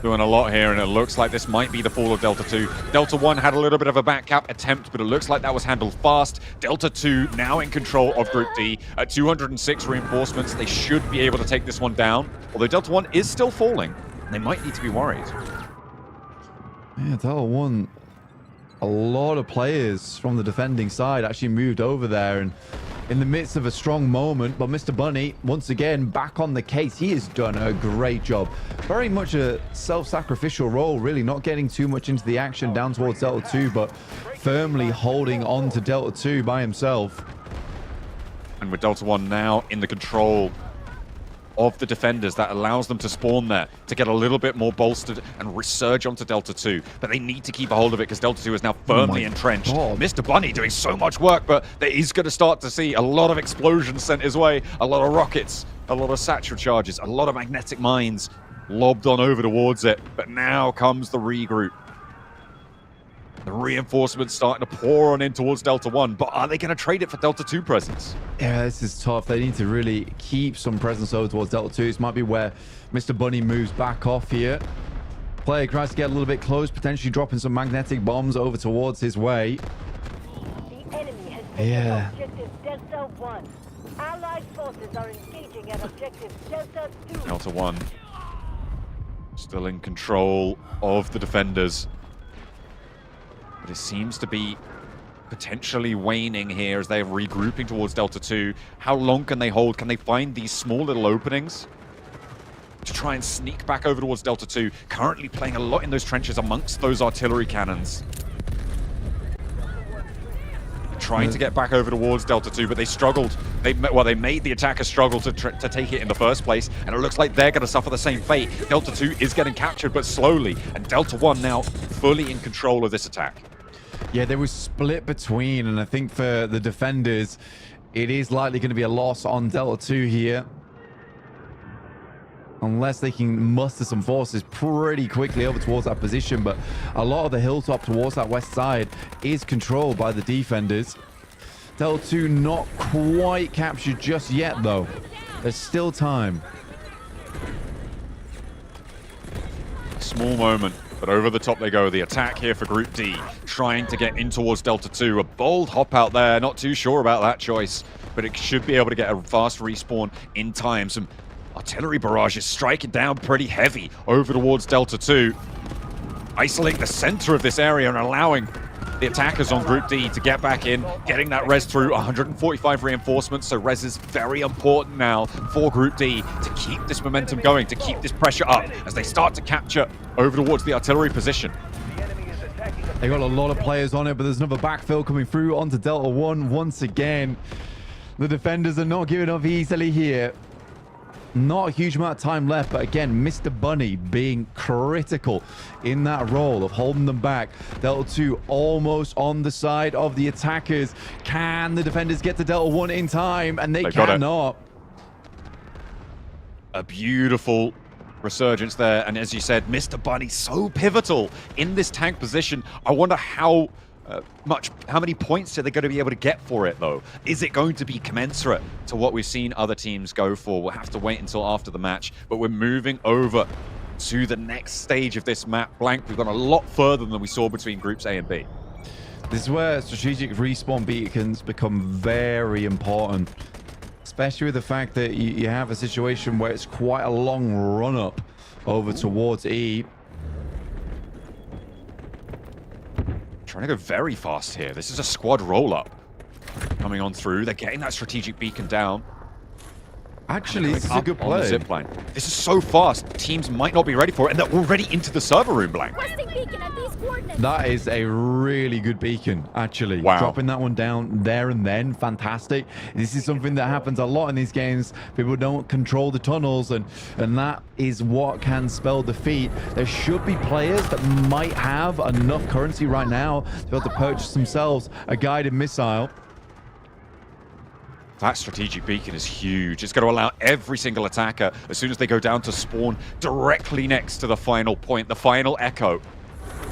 S5: Doing a lot here, and it looks like this might be the fall of Delta 2. Delta 1 had a little bit of a back cap attempt, but it looks like that was handled fast. Delta 2 now in control of Group D. At 206 reinforcements, they should be able to take this one down. Although Delta 1 is still falling, they might need to be worried.
S3: Yeah, Delta 1, a lot of players from the defending side actually moved over there and in the midst of a strong moment, but Mr. Bunny, once again, back on the case. He has done a great job. Very much a self-sacrificial role, really, not getting too much into the action down towards Delta 2, but firmly holding on to Delta 2 by himself.
S5: And with Delta 1 now in the control of the defenders, that allows them to spawn there, to get a little bit more bolstered and resurge onto Delta 2. But they need to keep a hold of it because Delta 2 is now firmly entrenched. Mr. Bunny doing so much work, but there is going to start to see a lot of explosions sent his way, a lot of rockets, a lot of satchel charges, a lot of magnetic mines lobbed on over towards it. But now comes the regroup. The reinforcements starting to pour on in towards Delta 1, but are they going to trade it for Delta 2 presence?
S3: Yeah, this is tough. They need to really keep some presence over towards Delta 2. This might be where Mr. Bunny moves back off here. Player tries to get a little bit close, potentially dropping some magnetic bombs over towards his way.
S8: The enemy has taken objective Delta 1. Allied forces are engaging at objective Delta 2.
S5: Delta 1 still in control of the defenders. But it seems to be potentially waning here as they're regrouping towards Delta 2. How long can they hold? Can they find these small little openings to try and sneak back over towards Delta 2? Currently playing a lot in those trenches amongst those artillery cannons. Trying to get back over towards Delta 2, but they struggled. They made the attackers struggle to take it in the first place, and it looks like they're going to suffer the same fate. Delta 2 is getting captured, but slowly, and Delta 1 now fully in control of this attack.
S3: Yeah, they were split between, and I think for the defenders, it is likely going to be a loss on Delta 2 here. Unless they can muster some forces pretty quickly over towards that position. But a lot of the hilltop towards that west side is controlled by the defenders. Delta 2 not quite captured just yet, though. There's still time.
S5: Small moment, but over the top they go. The attack here for Group D, trying to get in towards Delta 2. A bold hop out there, not too sure about that choice, but it should be able to get a fast respawn in time. Some artillery barrages striking down pretty heavy over towards Delta 2. Isolating the center of this area and allowing the attackers on Group D to get back in, getting that res through. 145 reinforcements, so res is very important now for Group D to keep this momentum going, to keep this pressure up as they start to capture over towards the artillery position.
S3: They got a lot of players on it, but there's another backfill coming through onto Delta 1 once again. The defenders are not giving up easily here. Not a huge amount of time left, but again, Mr. Bunny being critical in that role of holding them back. Delta 2 almost on the side of the attackers. Can the defenders get to Delta 1 in time? And they cannot.
S5: A beautiful resurgence there, and as you said, Mr. Bunny so pivotal in this tank position. I wonder how many points are they going to be able to get for it, though? Is it going to be commensurate to what we've seen other teams go for? We'll have to wait until after the match, but we're moving over to the next stage of this map. Blank, we've gone a lot further than we saw between groups A and B.
S3: This is where strategic respawn beacons become very important, especially with the fact that you have a situation where it's quite a long run up over towards E.
S5: Trying to go very fast here. This is a squad roll up coming on through. They're getting that strategic beacon down.
S3: Actually, this is a good
S5: On the
S3: play.
S5: zip line. This is so fast. Teams might not be ready for it, and they're already into the server room, Blank.
S3: That is a really good beacon, actually.
S5: Wow.
S3: Dropping that one down there and then, fantastic. This is something that happens a lot in these games. People don't control the tunnels, and that is what can spell defeat. There should be players that might have enough currency right now to be able to purchase themselves a guided missile.
S5: That strategic beacon is huge. It's going to allow every single attacker, as soon as they go down, to spawn directly next to the final point, the final echo.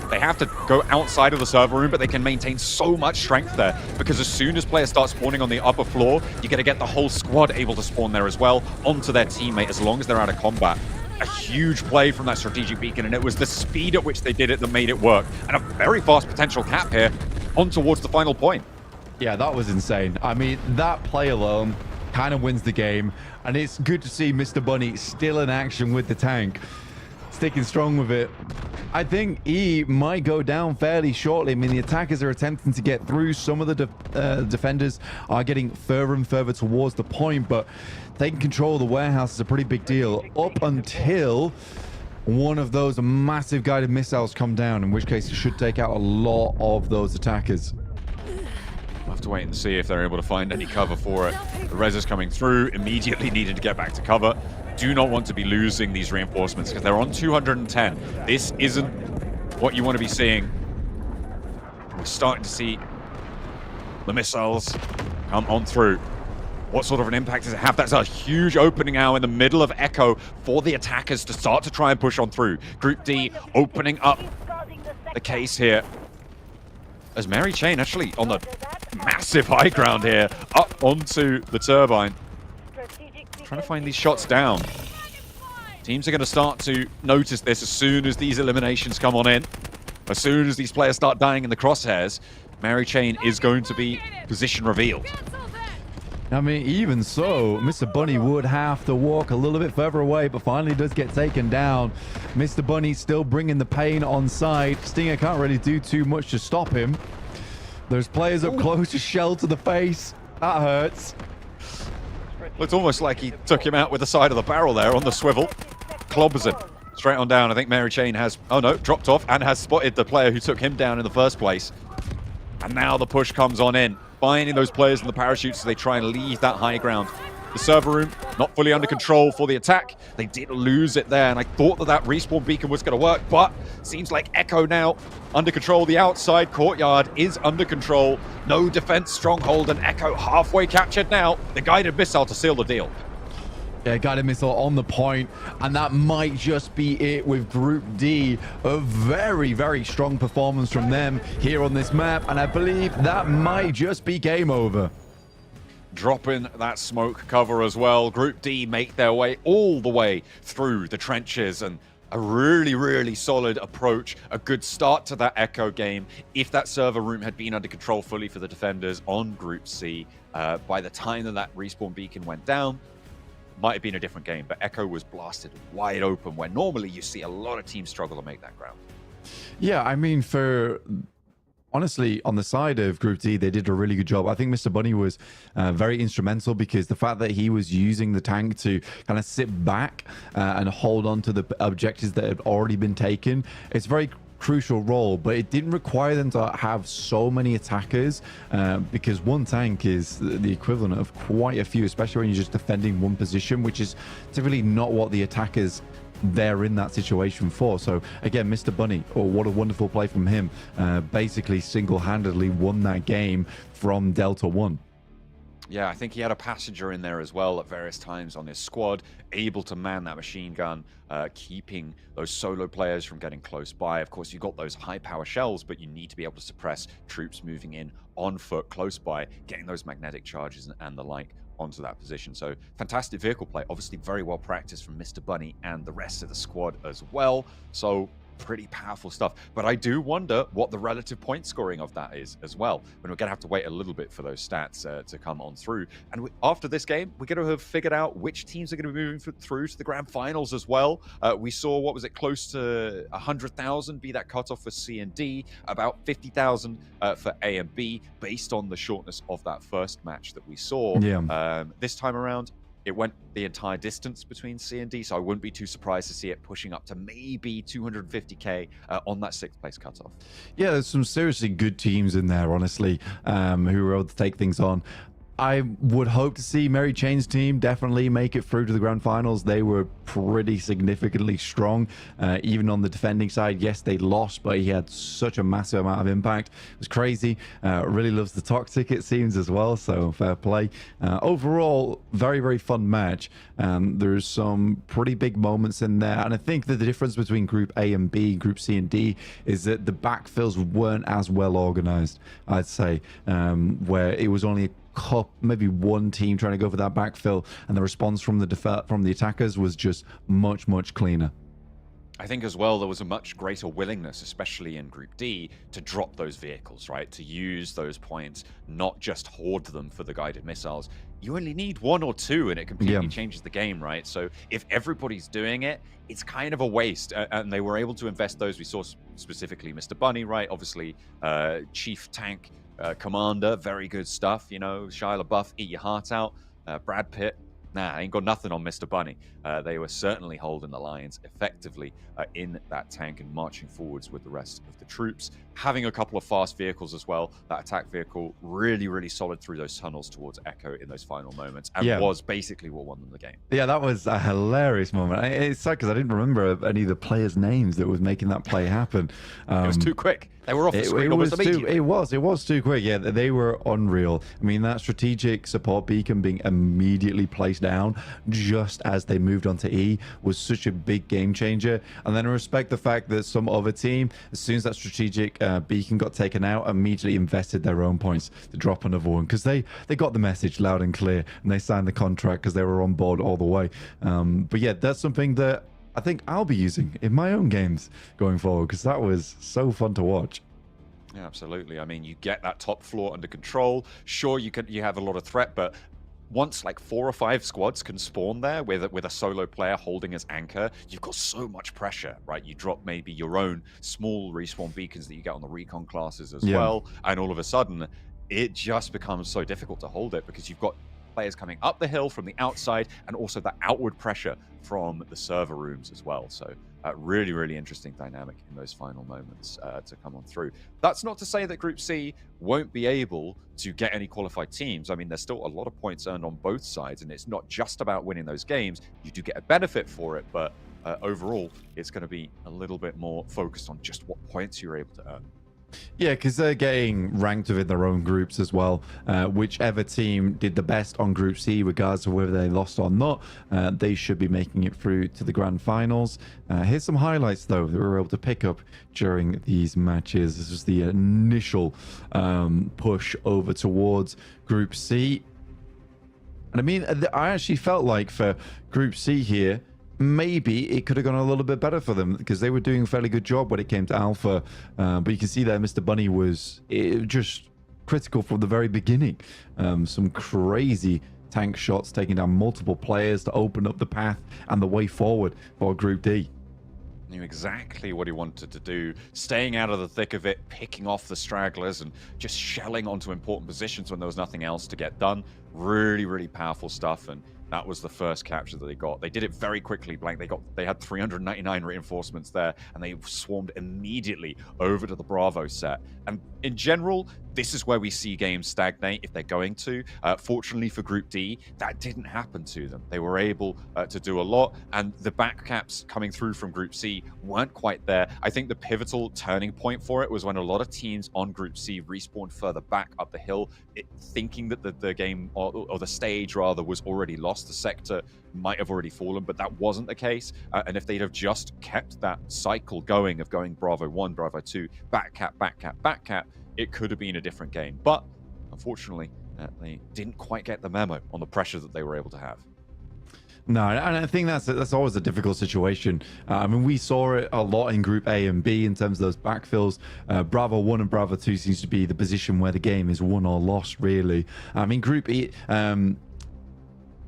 S5: They have to go outside of the server room, but they can maintain so much strength there, because as soon as players start spawning on the upper floor, you're going to get the whole squad able to spawn there as well, onto their teammate, as long as they're out of combat. A huge play from that strategic beacon, and it was the speed at which they did it that made it work. And a very fast potential cap here on towards the final point.
S3: Yeah, that was insane. I mean, that play alone kind of wins the game, and it's good to see Mr. Bunny still in action with the tank, sticking strong with it. I think E might go down fairly shortly. I mean, the attackers are attempting to get through. Some of the defenders are getting further and further towards the point, but taking control of the warehouse is a pretty big deal up until one of those massive guided missiles come down, in which case it should take out a lot of those attackers.
S5: We'll have to wait and see if they're able to find any cover for it. The res is coming through, immediately needed to get back to cover. Do not want to be losing these reinforcements because they're on 210. This isn't what you want to be seeing. We're starting to see the missiles come on through. What sort of an impact does it have? That's a huge opening now in the middle of Echo for the attackers to start to try and push on through. Group D opening up the case here. As Mary Chain actually on the massive high ground here, up onto the turbine. Trying to find these shots down. Teams are going to start to notice this as soon as these eliminations come on in. As soon as these players start dying in the crosshairs, Mary Chain is going to be position revealed.
S3: I mean, even so, Mr. Bunny would have to walk a little bit further away, but finally does get taken down. Mr. Bunny still bringing the pain on side. Stinger can't really do too much to stop him. There's players up close, to shell to the face. That hurts.
S5: It's almost like he took him out with the side of the barrel there on the swivel. Clobbers him straight on down. I think Mary Chain has, oh no, dropped off and has spotted the player who took him down in the first place. And now the push comes on in, finding those players in the parachutes as they try and leave that high ground. The server room not fully under control for the attack. They did lose it there, and I thought that respawn beacon was going to work, but seems like Echo now under control. The outside courtyard is under control. No defense stronghold, and Echo halfway captured now. The guided missile to seal the deal.
S3: Yeah, guided missile on the point, and that might just be it with Group D. A very, very strong performance from them here on this map, and I believe that might just be game over.
S5: Dropping that smoke cover as well. Group D make their way all the way through the trenches, and a really, really solid approach. A good start to that Echo game. If that server room had been under control fully for the defenders on Group C, by the time that respawn beacon went down, might have been a different game, but Echo was blasted wide open, where normally you see a lot of teams struggle to make that ground.
S3: Yeah, I mean, honestly, on the side of Group D, they did a really good job. I think Mr. Bunny was very instrumental, because the fact that he was using the tank to kind of sit back and hold on to the objectives that had already been taken, it's very crucial role, but it didn't require them to have so many attackers, because one tank is the equivalent of quite a few, especially when you're just defending one position, which is typically not what the attackers they're in that situation for. So again, Mr. Bunny, what a wonderful play from him. Basically single-handedly won that game from Delta One.
S5: Yeah, I think he had a passenger in there as well at various times on his squad, able to man that machine gun, keeping those solo players from getting close by. Of course, you've got those high-power shells, but you need to be able to suppress troops moving in on foot close by, getting those magnetic charges and the like onto that position. So fantastic vehicle play, obviously very well practiced from Mr. Bunny and the rest of the squad as well. So pretty powerful stuff. But I do wonder what the relative point scoring of that is as well. And we're going to have to wait a little bit for those stats to come on through. And after this game, we're going to have figured out which teams are going to be moving through to the grand finals as well. We saw, what was it, close to 100,000 be that cutoff for C and D, about 50,000 for A and B, based on the shortness of that first match that we saw.
S3: Yeah.
S5: This time around, it went the entire distance between C and D, so I wouldn't be too surprised to see it pushing up to maybe 250k on that 6th place cutoff.
S3: Yeah, there's some seriously good teams in there, honestly, who were able to take things on. I would hope to see Mary Chain's team definitely make it through to the grand finals. They were pretty significantly strong, even on the defending side. Yes, they lost, but he had such a massive amount of impact. It was crazy. Really loves the toxic, it seems, as well, so fair play. Overall, very, very fun match. There's some pretty big moments in there, and I think that the difference between Group A and B, Group C and D, is that the backfills weren't as well organized, I'd say, where it was only maybe one team trying to go for that backfill, and the response from the attackers was just much cleaner.
S5: I think as well there was a much greater willingness, especially in Group D, to drop those vehicles, right? To use those points, not just hoard them for the guided missiles. You only need 1 or 2 and it completely changes the game, right? So if everybody's doing it, it's kind of a waste. And they were able to invest those. We saw specifically Mr. Bunny, right? Obviously, Chief Tank, Commander, very good stuff, you know. Shia LaBeouf, eat your heart out. Brad Pitt, nah, ain't got nothing on Mr. Bunny. They were certainly holding the lines effectively in that tank and marching forwards with the rest of the troops. Having a couple of fast vehicles as well. That attack vehicle really solid through those tunnels towards Echo in those final moments, and was basically what won them the game. Yeah,
S3: that was a hilarious moment. It's sad because I didn't remember any of the players' names that was making that play happen.
S5: It was too quick. They were off the screen almost immediately.
S3: It was too quick. Yeah, they were unreal. I mean, that strategic support beacon being immediately placed down just as they moved on to E was such a big game changer. And then I respect the fact that some other team, as soon as that strategic beacon got taken out, immediately invested their own points to drop another one, because they got the message loud and clear, and they signed the contract because they were on board all the way. But yeah, that's something that I think I'll be using in my own games going forward, because that was so fun to watch.
S5: Yeah, absolutely. I mean, you get that top floor under control. Sure, you have a lot of threat, but once like 4 or 5 squads can spawn there with a solo player holding as anchor, you've got so much pressure, right? You drop maybe your own small respawn beacons that you get on the recon classes as well, and all of a sudden, it just becomes so difficult to hold it, because you've got players coming up the hill from the outside, and also the outward pressure from the server rooms as well. So really interesting dynamic in those final moments to come on through. That's not to say that Group C won't be able to get any qualified teams. I mean, there's still a lot of points earned on both sides, and it's not just about winning those games. You do get a benefit for it, but overall, it's going to be a little bit more focused on just what points you're able to earn.
S3: Yeah, because they're getting ranked within their own groups as well. Whichever team did the best on Group C, regardless of whether they lost or not, they should be making it through to the grand finals. Here's some highlights, though, that we were able to pick up during these matches. This was the initial push over towards Group C. And I mean, I actually felt like for Group C here, maybe it could have gone a little bit better for them, because they were doing a fairly good job when it came to Alpha. But you can see there Mr. Bunny was just critical from the very beginning. Some crazy tank shots taking down multiple players to open up the path and the way forward for Group D.
S5: Knew exactly what he wanted to do, staying out of the thick of it, picking off the stragglers, and just shelling onto important positions when there was nothing else to get done. Really powerful stuff, and that was the first capture that they got. They did it very quickly, Blank. They had 399 reinforcements there, and they swarmed immediately over to the Bravo set. And in general, this is where we see games stagnate if they're going to. Fortunately for Group D, that didn't happen to them. They were able to do a lot, and the back caps coming through from Group C weren't quite there. I think the pivotal turning point for it was when a lot of teams on Group C respawned further back up the hill, thinking that the game, or the stage rather, was already lost. The sector might have already fallen, but that wasn't the case. And if they'd have just kept that cycle going of going Bravo 1, Bravo 2, back cap, it could have been a different game. But unfortunately, they didn't quite get the memo on the pressure that they were able to have.
S3: No, and I think that's always a difficult situation. I mean, we saw it a lot in Group A and B in terms of those backfills. Bravo 1 and Bravo 2 seems to be the position where the game is won or lost, really. I mean, Group E,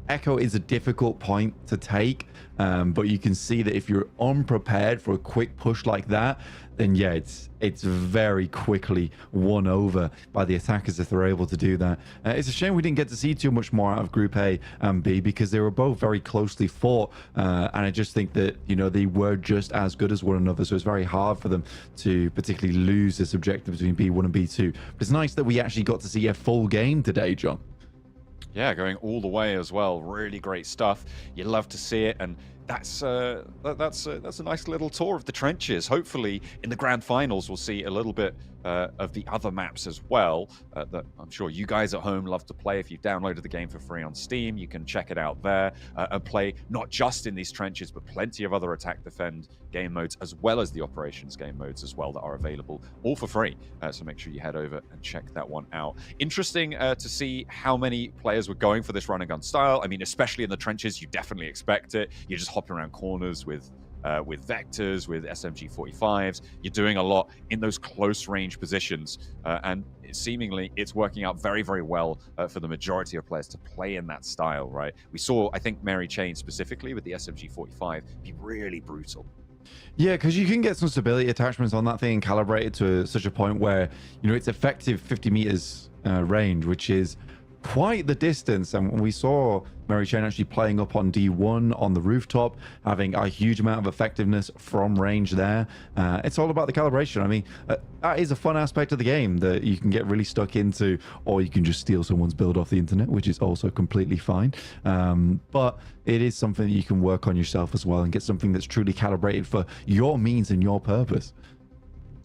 S3: Echo is a difficult point to take, but you can see that if you're unprepared for a quick push like that, then yeah, it's very quickly won over by the attackers if they're able to do that. It's a shame we didn't get to see too much more out of Group A and B because they were both very closely fought, and I just think that, you know, they were just as good as one another, so it's very hard for them to particularly lose this objective between B1 and B2. But it's nice that we actually got to see a full game today, John.
S5: Yeah, going all the way as well. Really great stuff. You love to see it, and that's a nice little tour of the trenches. Hopefully, in the grand finals, we'll see a little bit of the other maps as well. That I'm sure you guys at home love to play. If you've downloaded the game for free on Steam, you can check it out there and play not just in these trenches, but plenty of other attack defend game modes, as well as the operations game modes as well that are available, all for free. So make sure you head over and check that one out. Interesting to see how many players were going for this run and gun style. I mean, especially in the trenches, you definitely expect it. You're just hopping around corners with vectors, with SMG 45s. You're doing a lot in those close range positions, and seemingly it's working out very, very well for the majority of players to play in that style, right? We saw, I think, Mary Chain specifically with the SMG 45 be really brutal.
S3: Yeah, because you can get some stability attachments on that thing and calibrate it to such a point where, you know, it's effective 50 meters range, which is quite the distance. And we saw Mary Chain actually playing up on D1 on the rooftop, having a huge amount of effectiveness from range there. It's all about the calibration. I mean, that is a fun aspect of the game that you can get really stuck into, or you can just steal someone's build off the internet, which is also completely fine. But it is something that you can work on yourself as well and get something that's truly calibrated for your means and your purpose.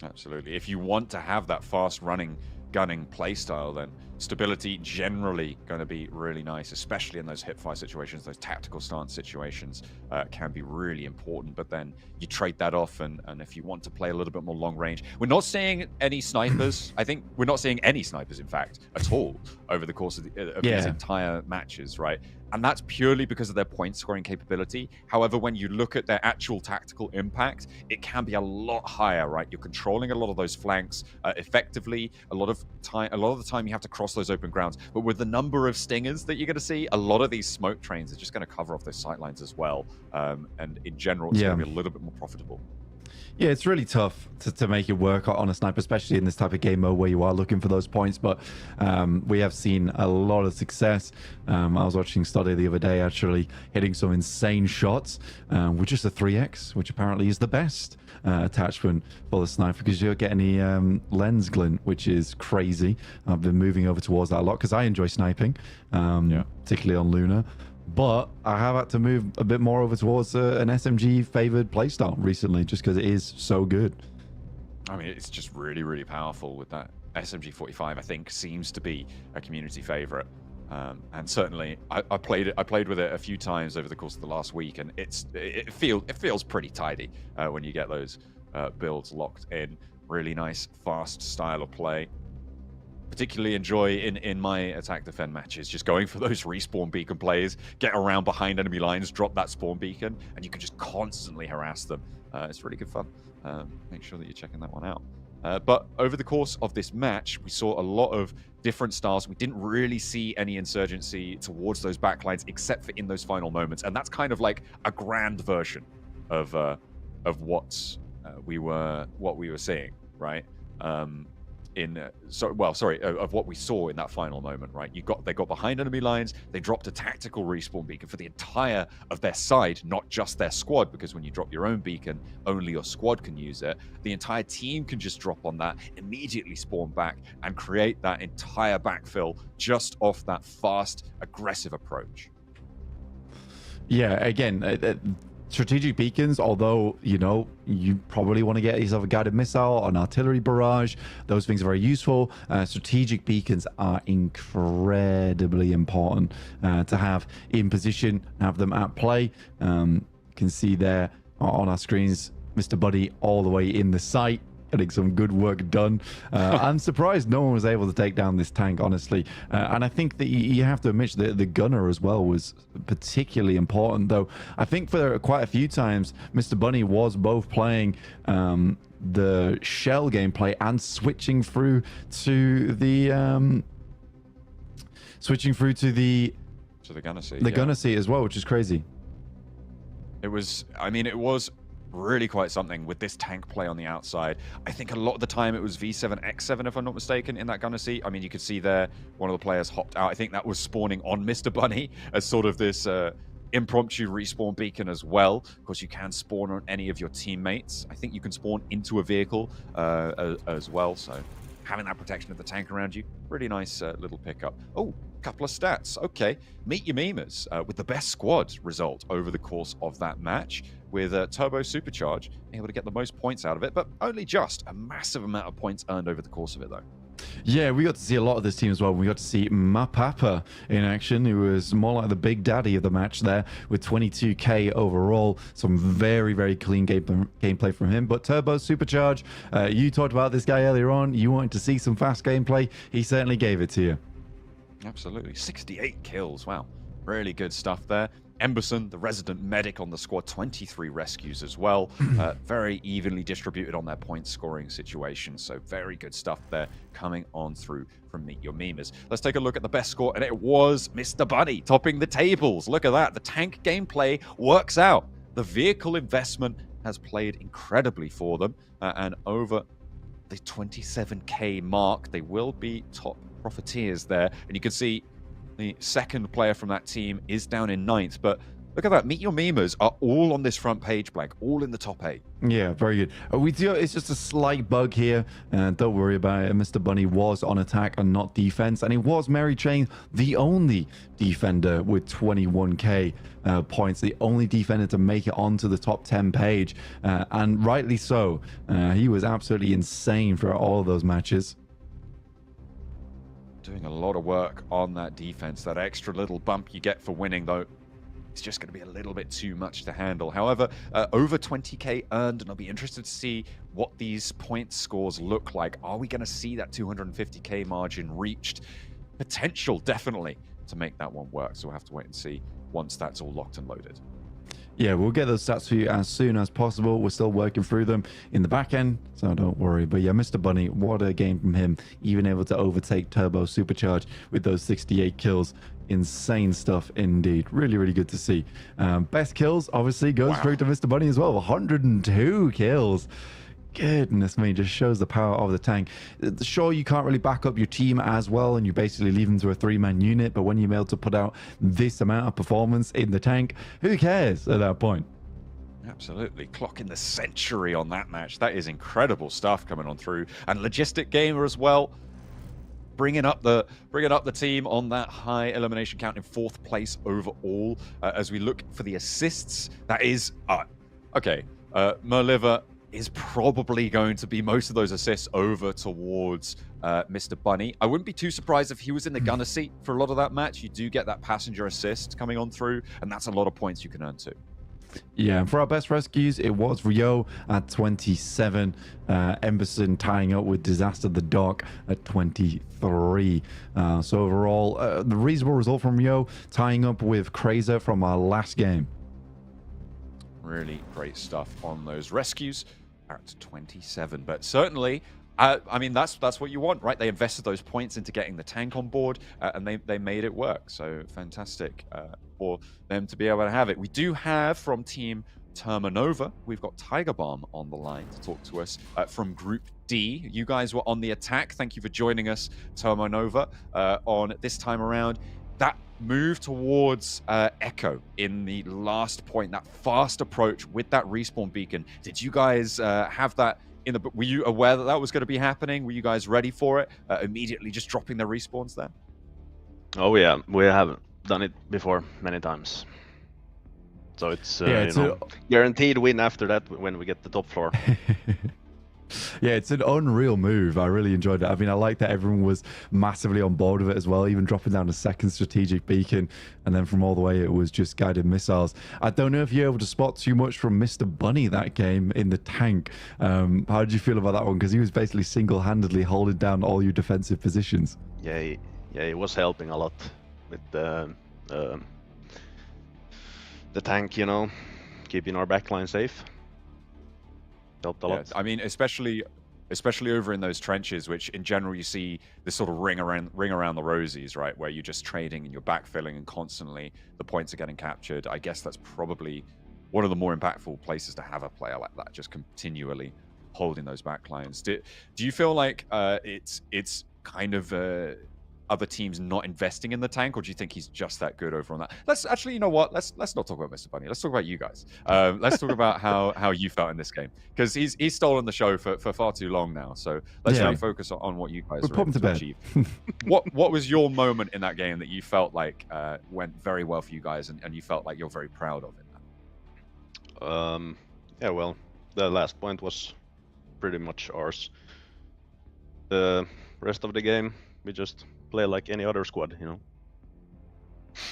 S5: Absolutely. If you want to have that fast running gunning playstyle, then stability generally going to be really nice, especially in those hipfire situations. Those tactical stance situations can be really important, but then you trade that off, and if you want to play a little bit more long range, we're not seeing any snipers. I think we're not seeing any snipers, in fact, at all over the course of these entire matches, right? And that's purely because of their point scoring capability. However, when you look at their actual tactical impact, it can be a lot higher, right? You're controlling a lot of those flanks effectively. A lot of the time you have to cross those open grounds. But with the number of stingers that you're going to see, a lot of these smoke trains are just going to cover off those sight lines as well. And in general, it's going to be a little bit more profitable.
S3: Yeah, it's really tough to make it work on a sniper, especially in this type of game mode where you are looking for those points. But we have seen a lot of success. I was watching Study the other day, actually hitting some insane shots with just a 3x, which apparently is the best attachment for the sniper, because you don't get any lens glint, which is crazy. I've been moving over towards that a lot because I enjoy sniping, particularly on Luna. But I have had to move a bit more over towards an SMG favored playstyle recently, just because it is so good.
S5: I mean, it's just really, really powerful with that SMG 45. I think seems to be a community favorite, and certainly I played with it a few times over the course of the last week, and it feels pretty tidy when you get those builds locked in. Really nice, fast style of play. Particularly enjoy in my attack defend matches, just going for those respawn beacon plays, get around behind enemy lines, drop that spawn beacon, and you can just constantly harass them. It's really good fun. Make sure that you're checking that one out. But over the course of this match, we saw a lot of different styles. We didn't really see any insurgency towards those backlines, except for in those final moments, and that's kind of like a grand version of what we were seeing, right? Of what we saw in that final moment, right? They got behind enemy lines, they dropped a tactical respawn beacon for the entire of their side, not just their squad, because when you drop your own beacon, only your squad can use it. The entire team can just drop on that, immediately spawn back, and create that entire backfill just off that fast, aggressive approach.
S3: Yeah, again, strategic beacons, although, you know, you probably want to get yourself a guided missile, an artillery barrage, those things are very useful. Strategic beacons are incredibly important to have in position, have them at play. You can see there on our screens, Mr. Buddy all the way in the sight. getting some good work done. I'm surprised no one was able to take down this tank, honestly. And I think that you have to admit that the gunner as well was particularly important, though. I think for quite a few times, Mr. Bunny was both playing the shell gameplay and switching through to the
S5: gunner seat.
S3: The gunner seat as well, which is crazy.
S5: It was, I mean, it was really quite something with this tank play on the outside. I think a lot of the time it was V7, X7, if I'm not mistaken, in that gunner seat. I mean, you could see there, one of the players hopped out. I think that was spawning on Mr. Bunny as sort of this impromptu respawn beacon as well. Of course, you can spawn on any of your teammates. I think you can spawn into a vehicle as well, so having that protection of the tank around you, really nice little pickup. Oh, couple of stats. Okay, meet your memers with the best squad result over the course of that match, with Turbo Supercharge able to get the most points out of it, but only just a massive amount of points earned over the course of it, though.
S3: Yeah, we got to see a lot of this team as well. We got to see Mapapa in action, who was more like the big daddy of the match there, with 22k overall. Some very, very clean gameplay from him. But Turbo Supercharge, you talked about this guy earlier on. You wanted to see some fast gameplay. He certainly gave it to you.
S5: Absolutely. 68 kills. Wow. Really good stuff there. Emberson, the resident medic on the squad, 23 rescues as well. Very evenly distributed on their point scoring situation. So very good stuff there coming on through from Meet Your Memers. Let's take a look at the best score, and it was Mr. Bunny topping the tables. Look at that. The tank gameplay works out. The vehicle investment has played incredibly for them. And over the 27k mark, they will be top profiteers there. And you can see the second player from that team is down in 9th, but look at that. Meet Your Memers are all on this front page blank, all in the top 8.
S3: Yeah, very good. It's just a slight bug here. Don't worry about it. Mr. Bunny was on attack and not defense, and it was Mary Chain, the only defender with 21k points, the only defender to make it onto the top 10 page, and rightly so. He was absolutely insane for all of those matches.
S5: Doing a lot of work on that defense. That extra little bump you get for winning, though, it's just going to be a little bit too much to handle. However, over 20k earned, and I'll be interested to see what these point scores look like. Are we going to see that 250k margin reached? Potential, definitely, to make that one work. So we'll have to wait and see once that's all locked and loaded.
S3: Yeah, we'll get those stats for you as soon as possible. We're still working through them in the back end, so don't worry. But yeah, Mr. Bunny, what a game from him. Even able to overtake Turbo Supercharge with those 68 kills. Insane stuff indeed. Really, really good to see. Best kills, obviously, goes through to Mr. Bunny as well. 102 kills. Goodness me, just shows the power of the tank. Sure, you can't really back up your team as well, and you basically leave them to a 3-man unit, but when you're able to put out this amount of performance in the tank, who cares at that point?
S5: Absolutely. Clocking the century on that match. That is incredible stuff coming on through. And Logistic Gamer as well, bringing up the team on that high elimination count in 4th place overall. As we look for the assists, that is... okay, Merliver is probably going to be most of those assists over towards Mr. Bunny. I wouldn't be too surprised if he was in the gunner seat for a lot of that match. You do get that passenger assist coming on through, and that's a lot of points you can earn too.
S3: Yeah, and for our best rescues, it was Rio at 27, Emberson tying up with Disaster the Dock at 23. So overall, the reasonable result from Rio, tying up with Krazer from our last game.
S5: Really great stuff on those rescues at 27, but certainly I mean that's what you want, right? They invested those points into getting the tank on board, and they made it work. So fantastic for them to be able to have it. We do have from Team Termonova, we've got Tiger Bomb on the line to talk to us from Group D. You guys were on the attack. Thank you for joining us, Termonova, on this time around. That move towards Echo in the last point, that fast approach with that respawn beacon. Did you guys have that in the... Were you aware that that was going to be happening? Were you guys ready for it? Immediately just dropping the respawns there?
S9: Oh yeah, we have done it before many times. So it's,
S3: yeah, it's
S9: guaranteed win after that when we get the top floor.
S3: Yeah, it's an unreal move. I really enjoyed it. I mean, I like that everyone was massively on board with it as well, even dropping down a second strategic beacon, and then from all the way it was just guided missiles. I don't know if you're able to spot too much from Mr. Bunny that game in the tank. How did you feel about that one? Because he was basically single-handedly holding down all your defensive positions.
S9: Yeah, he was helping a lot with the tank, you know, keeping our backline safe. Helped a lot.
S5: I mean, especially over in those trenches, which in general you see this sort of ring around the rosies, right, where you're just trading and you're backfilling and constantly the points are getting captured. I guess that's probably one of the more impactful places to have a player like that, just continually holding those backlines. Do you feel like it's kind of other teams not investing in the tank, or do you think he's just that good over on that? Let's actually, you know what? Let's not talk about Mr. Bunny. Let's talk about you guys. Let's talk about how you felt in this game, because he's stolen the show for far too long now. So let's really focus on what you guys were able to achieve. What was your moment in that game that you felt like went very well for you guys, and you felt like you're very proud of it?
S9: Yeah, well, the last point was pretty much ours. The rest of the game, we just play like any other squad, you know.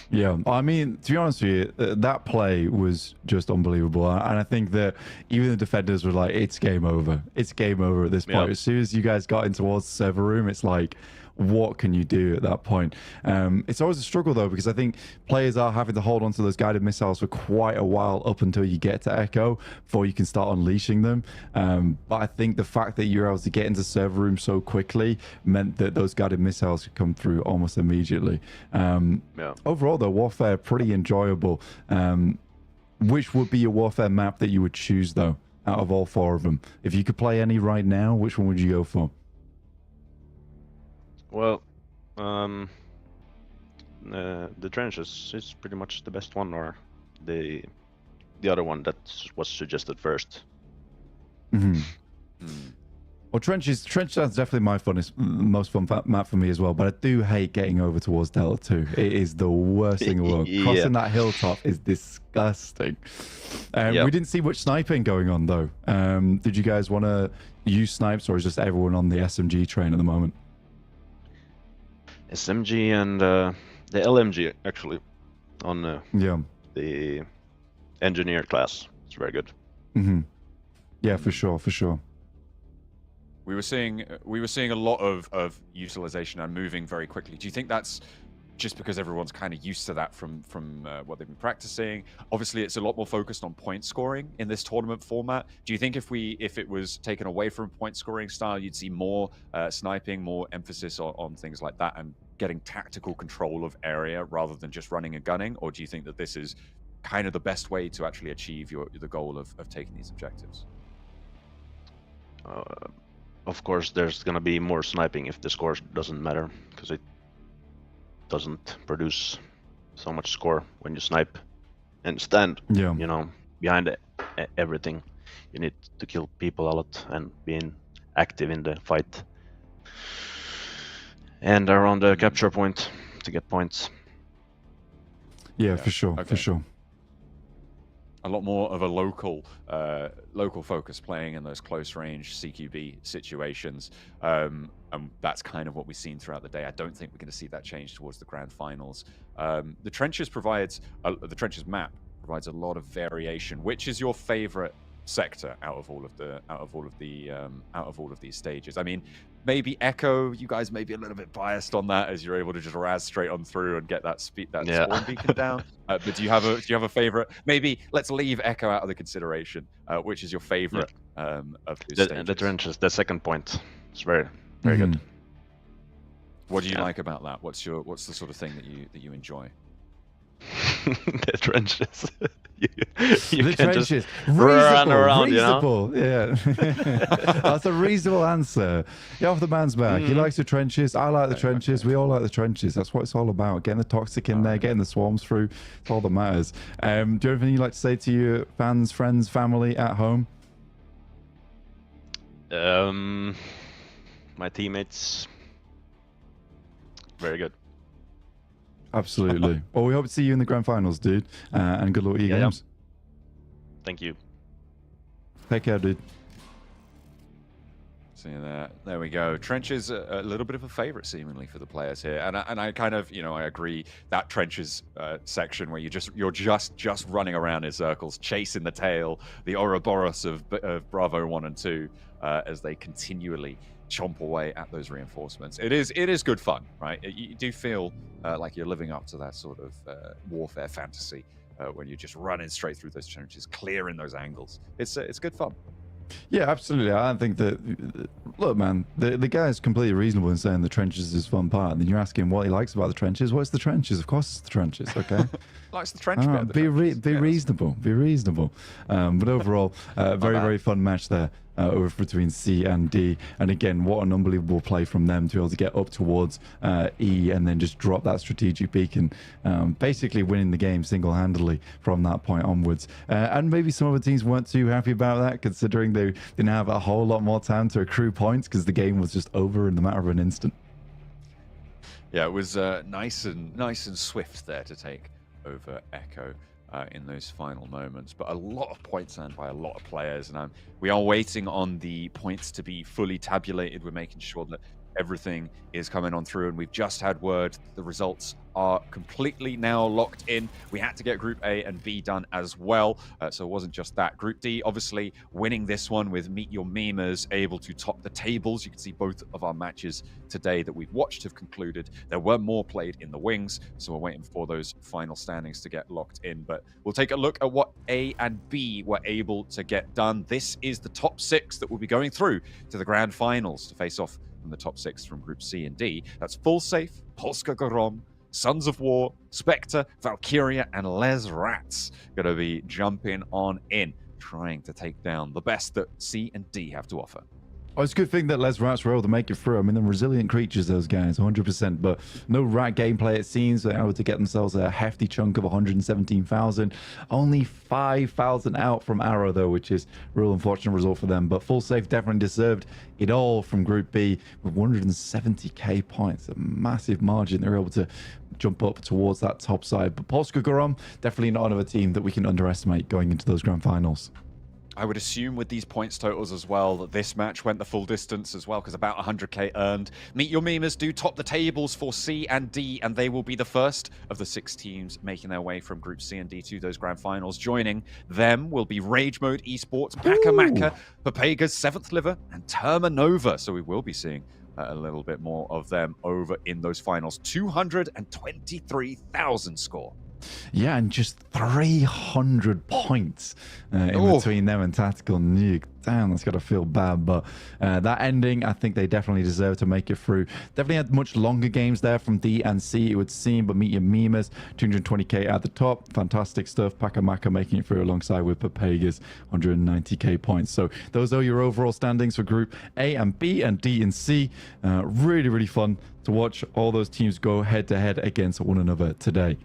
S3: Yeah, I mean, to be honest with you, that play was just unbelievable. And I think that even the defenders were like, it's game over. It's game over at this point. As soon as you guys got in towards the server room, it's like, what can you do at that point? It's always a struggle, though, because I think players are having to hold on to those guided missiles for quite a while up until you get to Echo before you can start unleashing them. But I think the fact that you're able to get into server room so quickly meant that those guided missiles could come through almost immediately. Overall, though, Warfare, pretty enjoyable. Which would be your Warfare map that you would choose, though, out of all four of them? If you could play any right now, which one would you go for?
S9: Well, the trenches is pretty much the best one, or the other one that was suggested first.
S3: Well, trench sounds definitely my most fun map for me as well, but I do hate getting over towards Delta 2. It is the worst thing in the world. Crossing that hilltop is disgusting. We didn't see much sniping going on, though. Did you guys want to use snipes, or is just everyone on the SMG train at the moment?
S9: SMG and the LMG, actually, on the engineer class. It's very good.
S3: Yeah, for sure, for sure.
S5: We were seeing a lot of utilization and moving very quickly. Do you think that's just because everyone's kind of used to that from what they've been practicing? Obviously, it's a lot more focused on point scoring in this tournament format. Do you think if it was taken away from point scoring style, you'd see more sniping, more emphasis on things like that, and getting tactical control of area rather than just running and gunning? Or do you think that this is kind of the best way to actually achieve the goal of taking these objectives?
S9: Of course, there's gonna be more sniping if the score doesn't matter, because it doesn't produce so much score when you snipe and stand, you know, behind everything. You need to kill people a lot and being active in the fight and around the capture point to get points.
S3: Yeah, for sure, for sure.
S5: A lot more of a local focus playing in those close range CQB situations, and that's kind of what we've seen throughout the day. I don't think we're going to see that change towards the grand finals. The trenches map provides a lot of variation. Which is your favorite sector out of all of these stages? I mean, maybe Echo, you guys may be a little bit biased on that, as you're able to just razz straight on through and get that spawn beacon down. But do you have a favorite? Maybe let's leave Echo out of the consideration. Which is your favorite of those stages?
S9: The trenches, the second point. It's very good.
S5: What do you like about that? What's the sort of thing that you enjoy?
S9: The trenches.
S3: The trenches.
S9: Just run around,
S3: reasonable. Yeah. That's a reasonable answer. Get off the man's back. He likes the trenches. I like the trenches. We all like the trenches. That's what it's all about. Getting the toxic in there, getting the swarms through. It's all that matters. Do you have anything you'd like to say to your fans, friends, family at home?
S9: My teammates, very good.
S3: Absolutely. Well, we hope to see you in the grand finals, dude. And good luck with your games.
S9: Thank you.
S3: Take care, dude.
S5: See that? There we go. Trenches a little bit of a favorite seemingly for the players here, and I kind of I agree that Trenches section where you're just running around in circles, chasing the tail, the Ouroboros of Bravo 1 and 2 as they continually chomp away at those reinforcements. It is good fun, right? You do feel like you're living up to that sort of warfare fantasy when you're just running straight through those trenches, clearing those angles. It's good fun.
S3: Yeah, absolutely. I think that, look, man, the guy is completely reasonable in saying the trenches is fun part. And then you're asking what he likes about the trenches. What's the trenches? Of course, it's the trenches. Okay.
S5: Likes the trench bit.
S3: Be reasonable. Be reasonable. But overall, very fun match there. Over between C and D, and again, what an unbelievable play from them to be able to get up towards E and then just drop that strategic beacon, basically winning the game single-handedly from that point onwards. And maybe some other teams weren't too happy about that, considering they didn't have a whole lot more time to accrue points because the game was just over in the matter of an instant.
S5: Yeah, it was nice and swift there to take over Echo. In those final moments, but a lot of points earned by a lot of players, and we are waiting on the points to be fully tabulated. We're making sure that everything is coming on through, and we've just had word the results are completely now locked in. We had to get Group A and B done as well, so it wasn't just that. Group D, obviously, winning this one with Meet Your Memers, able to top the tables. You can see both of our matches today that we've watched have concluded. There were more played in the wings, so we're waiting for those final standings to get locked in, but we'll take a look at what A and B were able to get done. This is the top 6 that will be going through to the grand finals to face off from the top 6 from Group C and D. That's Full Safe, Polska Gurom, Sons of War, SPEKTR, VALKIRIA, and Les Ratz going to be jumping on in, trying to take down the best that C and D have to offer.
S3: Oh, it's a good thing that Les Ratz were able to make it through. I mean, they're resilient creatures, those guys, 100%. But no rat gameplay, it seems. They're able to get themselves a hefty chunk of 117,000. Only 5,000 out from Arrow, though, which is a real unfortunate result for them. But Full Safe definitely deserved it all from Group B with 170k points. A massive margin. They're able to jump up towards that top side. But Polska Gurom, definitely not another team that we can underestimate going into those grand finals.
S5: I would assume with these points totals as well that this match went the full distance as well, because about 100k earned. Meet Your Memers do top the tables for C and D, and they will be the first of the 6 teams making their way from Group C and D to those grand finals. Joining them will be Rage Mode Esports, Pakamaka, Pepegas, 7th Liver, and Termonova. So we will be seeing a little bit more of them over in those finals. 223,000 score.
S3: Yeah, and just 300 points in between them and TacticalNuke. Damn, that's got to feel bad. But that ending, I think they definitely deserve to make it through. Definitely had much longer games there from D and C, it would seem. But Meet Your Memers, 220k at the top. Fantastic stuff. Pakamaka making it through alongside with Pepegas, 190k points. So those are your overall standings for Group A and B and D and C. Really, really fun to watch all those teams go head-to-head against one another today.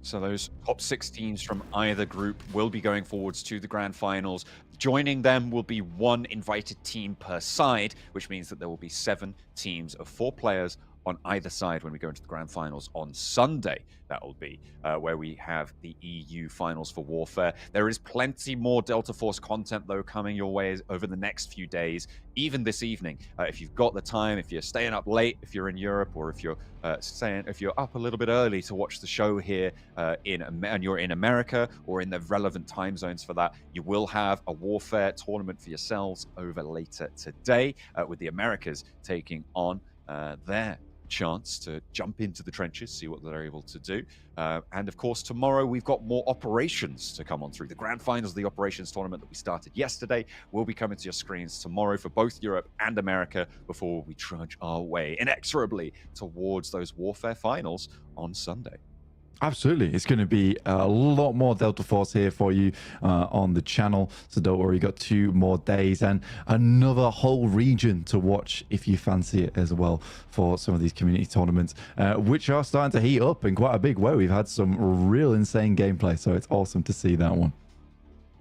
S5: So those top 6 teams from either group will be going forwards to the grand finals. Joining them will be 1 invited team per side, which means that there will be 7 teams of 4 players on either side when we go into the grand finals on Sunday. That will be where we have the EU finals for Warfare. There is plenty more Delta Force content, though, coming your way over the next few days, even this evening. If you've got the time, if you're staying up late, if you're in Europe, or if you're up a little bit early to watch the show here and you're in America or in the relevant time zones for that, you will have a Warfare tournament for yourselves over later today with the Americas taking on their chance to jump into the trenches, see what they're able to do. And of course, tomorrow we've got more operations to come on through. The grand finals of the operations tournament that we started yesterday will be coming to your screens tomorrow for both Europe and America before we trudge our way inexorably towards those Warfare finals on Sunday.
S3: Absolutely. It's going to be a lot more Delta Force here for you on the channel. So don't worry, you've got 2 more days and another whole region to watch if you fancy it as well for some of these community tournaments, which are starting to heat up in quite a big way. We've had some real insane gameplay, so it's awesome to see that one.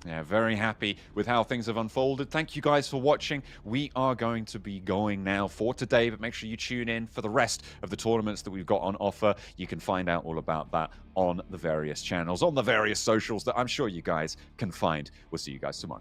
S5: Yeah, very happy with how things have unfolded. Thank you guys for watching. We are going to be going now for today, but make sure you tune in for the rest of the tournaments that we've got on offer. You can find out all about that on the various channels, on the various socials that I'm sure you guys can find. We'll see you guys tomorrow.